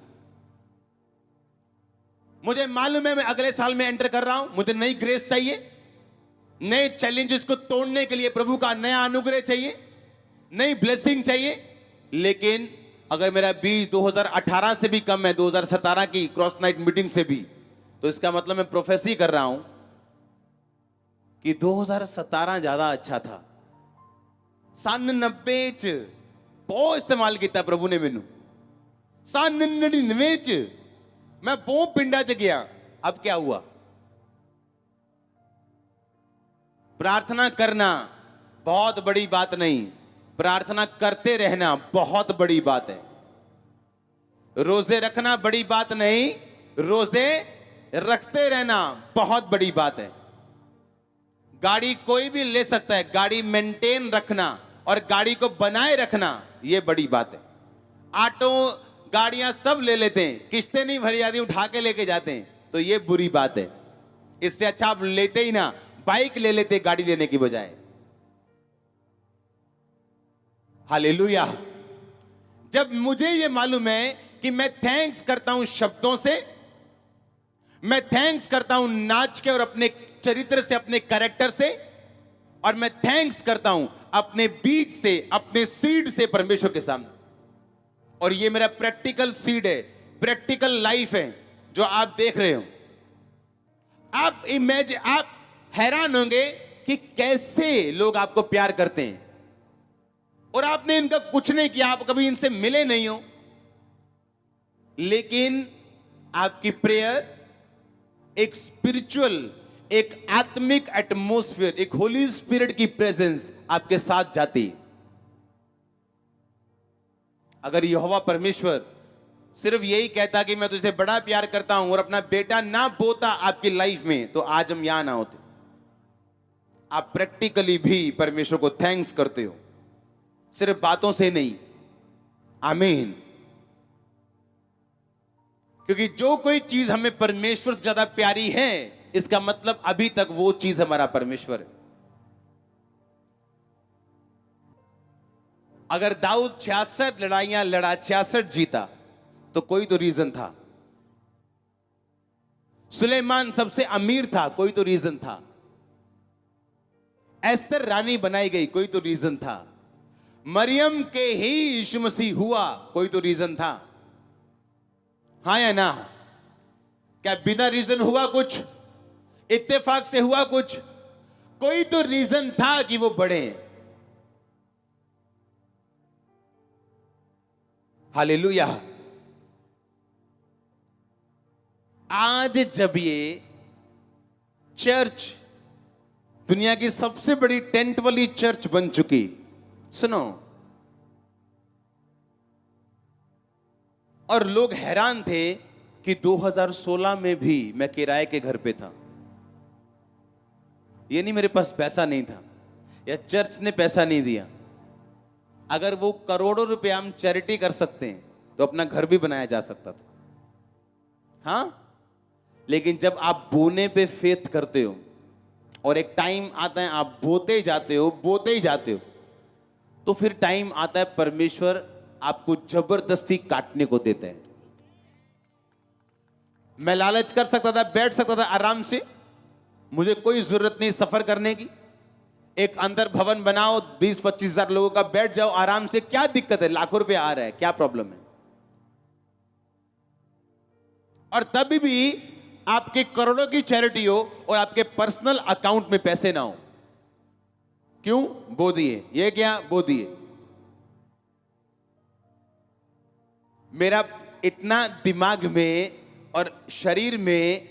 मुझे मालूम है मैं अगले साल में एंटर कर रहा हूं, मुझे नई ग्रेस चाहिए, नए चैलेंजेस को तोड़ने के लिए प्रभु का नया अनुग्रह चाहिए, नई ब्लेसिंग चाहिए। लेकिन अगर मेरा बीज 2018 से भी कम है, 2017 की क्रॉस नाइट मीटिंग से भी, तो इसका मतलब मैं प्रोफेसी कर रहा हूं कि 2017 ज्यादा अच्छा था। 99 च बहुत इस्तेमाल किया प्रभु ने मैनू। 99 च मैं बहुत पिंडा च गया। अब क्या हुआ? प्रार्थना करना बहुत बड़ी बात नहीं, प्रार्थना करते रहना बहुत बड़ी बात है। रोजे रखना बड़ी बात नहीं, रोजे रखते रहना बहुत बड़ी बात है। गाड़ी कोई भी ले सकता है, गाड़ी मेंटेन रखना और गाड़ी को बनाए रखना यह बड़ी बात है। ऑटो गाड़ियां सब ले लेते हैं, किस्तें नहीं भरी जाती, उठा के लेके जाते हैं, तो यह बुरी बात है। इससे अच्छा आप लेते ही ना, बाइक ले लेते गाड़ी लेने की बजाय। हालेलुया। जब मुझे यह मालूम है कि मैं थैंक्स करता हूं शब्दों से, मैं थैंक्स करता हूं नाच के और अपने चरित्र से, अपने कैरेक्टर से, और मैं थैंक्स करता हूं अपने बीज से, अपने सीड से परमेश्वर के सामने। और ये मेरा प्रैक्टिकल सीड है, प्रैक्टिकल लाइफ है जो आप देख रहे हो। आप हैरान होंगे कि कैसे लोग आपको प्यार करते हैं और आपने इनका कुछ नहीं किया, आप कभी इनसे मिले नहीं हो, लेकिन आपकी प्रेयर एक स्पिरिचुअल, एक आत्मिक एटमॉस्फेयर, एक होली स्पिरिट की प्रेजेंस आपके साथ जाती। अगर यहोवा परमेश्वर सिर्फ यही कहता कि मैं तुझे बड़ा प्यार करता हूं और अपना बेटा ना बोता आपकी लाइफ में, तो आज हम यहां ना होते। आप प्रैक्टिकली भी परमेश्वर को थैंक्स करते हो, सिर्फ बातों से नहीं। आमीन। क्योंकि जो कोई चीज हमें परमेश्वर से ज्यादा प्यारी है, इसका मतलब अभी तक वो चीज हमारा परमेश्वर है। अगर दाऊद 66 लड़ाइयां लड़ा, 66 जीता, तो कोई तो रीजन था। सुलेमान सबसे अमीर था, कोई तो रीजन था। एस्तर रानी बनाई गई, कोई तो रीजन था। मरियम के ही यीशु मसीह हुआ, कोई तो रीजन था। हाँ या ना? क्या बिना रीजन हुआ कुछ? इत्तेफाक से हुआ कुछ? कोई तो रीजन था कि वो बढ़े। हालेलुया। आज जब ये चर्च दुनिया की सबसे बड़ी टेंट वाली चर्च बन चुकी, सुनो, और लोग हैरान थे कि 2016 में भी मैं किराए के घर पे था। ये नहीं मेरे पास पैसा नहीं था या चर्च ने पैसा नहीं दिया। अगर वो करोड़ों रुपए हम चैरिटी कर सकते हैं तो अपना घर भी बनाया जा सकता था। हाँ, लेकिन जब आप बोने पे फेथ करते हो और एक टाइम आता है आप बोते ही जाते हो, तो फिर टाइम आता है परमेश्वर आपको जबरदस्ती काटने को देते हैं। मैं लालच कर सकता था, बैठ सकता था आराम से, मुझे कोई जरूरत नहीं सफर करने की। एक अंदर भवन बनाओ, 20-25 हजार लोगों का, बैठ जाओ आराम से, क्या दिक्कत है? लाखों रुपए आ रहा है, क्या प्रॉब्लम है? और तभी भी आपके करोड़ों की चैरिटी हो और आपके पर्सनल अकाउंट में पैसे ना हो। क्यों? बो दिए। ये क्या? बो दिए। मेरा इतना दिमाग में और शरीर में,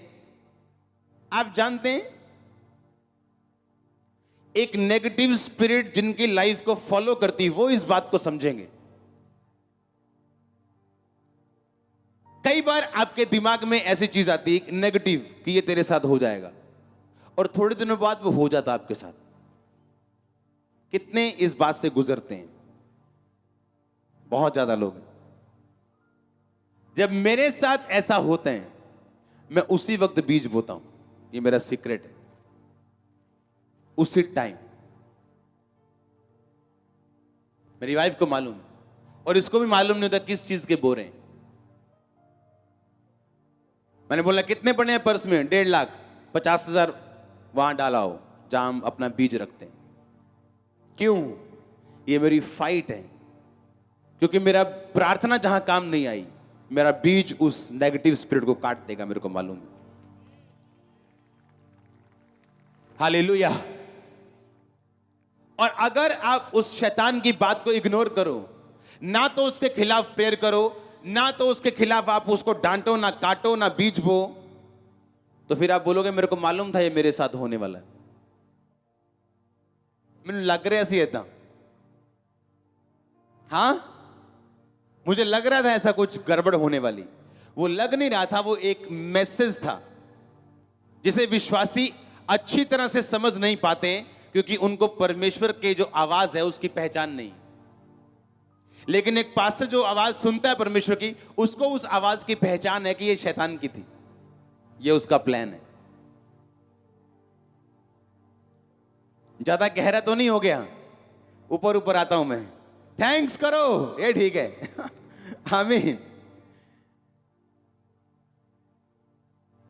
आप जानते हैं, एक नेगेटिव स्पिरिट जिनकी लाइफ को फॉलो करती, वो इस बात को समझेंगे। कई बार आपके दिमाग में ऐसी चीज आती है नेगेटिव कि ये तेरे साथ हो जाएगा, और थोड़े दिनों बाद वो हो जाता आपके साथ। कितने इस बात से गुजरते हैं? बहुत ज्यादा लोग हैं। जब मेरे साथ ऐसा होता है, मैं उसी वक्त बीज बोता हूं। ये मेरा सीक्रेट है। उसी टाइम मेरी वाइफ को मालूम, और इसको भी मालूम नहीं होता किस चीज के बो रहे हैं। मैंने बोला कितने पड़े हैं पर्स में? 1.5 लाख। 50,000 वहां डाला हो जहां हम अपना बीज रखते हैं। क्यों? ये मेरी फाइट है, क्योंकि मेरा प्रार्थना जहां काम नहीं आई, मेरा बीज उस नेगेटिव स्पिरिट को काट देगा, मेरे को मालूम है। हालेलुया। और अगर आप उस शैतान की बात को इग्नोर करो, ना तो उसके खिलाफ प्रेयर करो, ना तो उसके खिलाफ आप उसको डांटो, ना काटो, ना बीज बो, तो फिर आप बोलोगे मेरे को मालूम था ये मेरे साथ होने वाला है, मैंने लग रहा सी था, हां मुझे लग रहा था ऐसा कुछ गड़बड़ होने वाली। वो लग नहीं रहा था, वो एक मैसेज था जिसे विश्वासी अच्छी तरह से समझ नहीं पाते क्योंकि उनको परमेश्वर के जो आवाज है उसकी पहचान नहीं। लेकिन एक पास्टर जो आवाज सुनता है परमेश्वर की, उसको उस आवाज की पहचान है कि ये शैतान की थी, ये उसका प्लान है। ज्यादा गहरा तो नहीं हो गया, ऊपर ऊपर आता हूं मैं। थैंक्स करो, ये ठीक है। आमीन।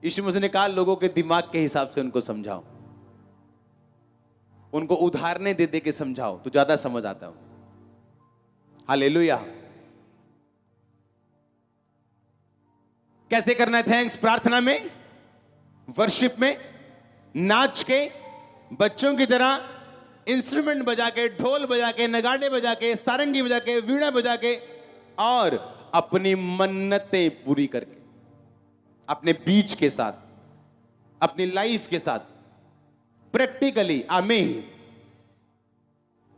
यीशु मसीह ने कहा लोगों के दिमाग के हिसाब से उनको समझाओ, उनको उदाहरणें दे दे के समझाओ तो ज्यादा समझ आता हो। हालेलुया। कैसे करना है थैंक्स? प्रार्थना में, वर्शिप में, नाच के, बच्चों की तरह इंस्ट्रूमेंट बजा के, ढोल बजा के, नगाड़े बजा के, सारंगी बजा के, वीणा बजा के, और अपनी मन्नतें पूरी करके, अपने बीच के साथ, अपनी लाइफ के साथ, प्रैक्टिकली। आमीन।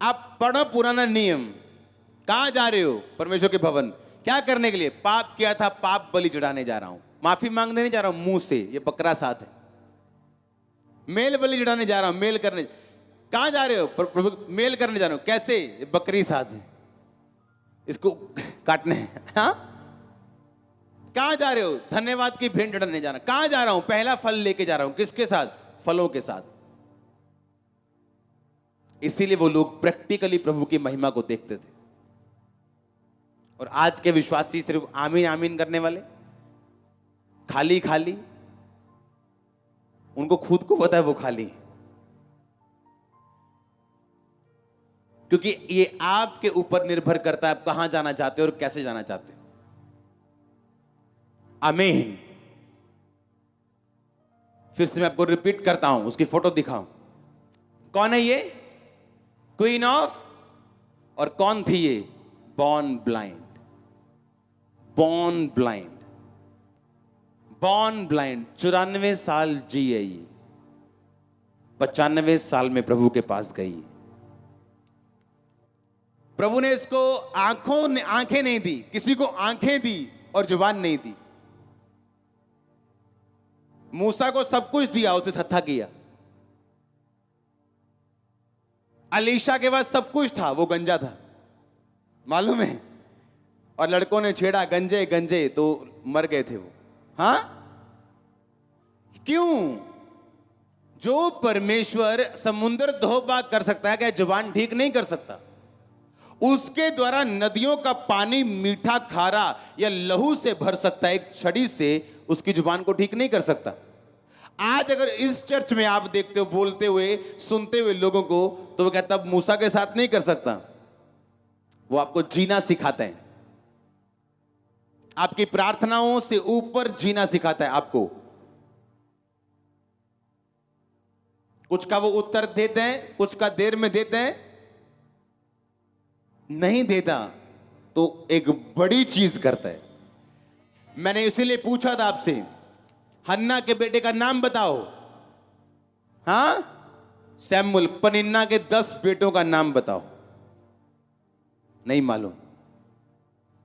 आप पढ़ो पुराना नियम। कहां जा रहे हो? परमेश्वर के भवन। क्या करने के लिए? पाप किया था, पाप बलि चढ़ाने जा रहा हूं, माफी मांगने नहीं जा रहा हूं मुंह से, ये बकरा साथ है। मेल बलि चढ़ाने जा रहा हूं, मेल करने। कहां जा रहे हो? प्रभु मेल करने जा रहा हूं। कैसे? ये बकरी साथ है, इसको काटने हैं। हाँ? कहां जा रहे हो? धन्यवाद की भेंट चढ़ाने जाना। कहां जा रहा हूं? पहला फल लेके जा रहा हूं। किसके साथ? फलों के साथ। इसीलिए वो लोग प्रैक्टिकली प्रभु की महिमा को देखते थे। और आज के विश्वासी सिर्फ आमीन आमीन करने वाले, खाली खाली, उनको खुद को पता है वो खाली है, क्योंकि ये आपके ऊपर निर्भर करता है आप कहां जाना चाहते हो और कैसे जाना चाहते हो। आमीन। फिर से मैं आपको रिपीट करता हूं, उसकी फोटो दिखाऊं। कौन है ये? क्वीन ऑफ, और कौन थी ये? Born blind. Born blind, born blind. 94 साल जी है ये, 95 साल में प्रभु के पास गई। प्रभु ने इसको आंखें नहीं दी, किसी को आंखें दी और जुबान नहीं दी। मूसा को सब कुछ दिया, उसे थत्था किया। अलीशा के पास सब कुछ था, वो गंजा था, मालूम है? और लड़कों ने छेड़ा गंजे गंजे तो मर गए थे वो। हां? क्यों? जो परमेश्वर समुद्र धोबा कर सकता है, क्या जुबान ठीक नहीं कर सकता? उसके द्वारा नदियों का पानी मीठा, खारा या लहू से भर सकता है, एक छड़ी से उसकी जुबान को ठीक नहीं कर सकता। आज अगर इस चर्च में आप देखते हो बोलते हुए, सुनते हुए लोगों को, तो वो कहता है मूसा के साथ नहीं कर सकता। वो आपको जीना सिखाते हैं, आपकी प्रार्थनाओं से ऊपर जीना सिखाता है आपको। कुछ का वो उत्तर देते हैं, कुछ का देर में देते हैं, नहीं देता तो एक बड़ी चीज करता है। मैंने इसीलिए पूछा था आपसे, हन्ना के बेटे का नाम बताओ। हां? सैमुअल। पनिन्ना के 10 बेटों का नाम बताओ। नहीं मालूम।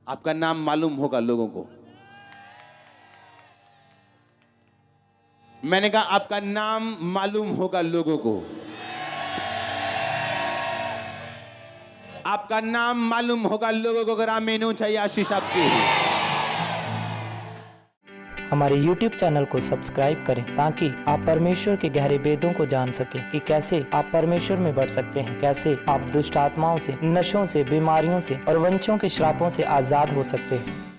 आपका नाम मालूम होगा लोगों को। मैंने कहा आपका नाम मालूम होगा लोगों को। आपका नाम मालूम होगा लोगों को। अगर आमीन हो चाहिए आशीष आपकी। हमारे YouTube चैनल को सब्सक्राइब करें ताकि आप परमेश्वर के गहरे वेदों को जान सकें कि कैसे आप परमेश्वर में बढ़ सकते हैं, कैसे आप दुष्ट आत्माओं से, नशों से, बीमारियों से और वंशों के श्रापों से आजाद हो सकते हैं।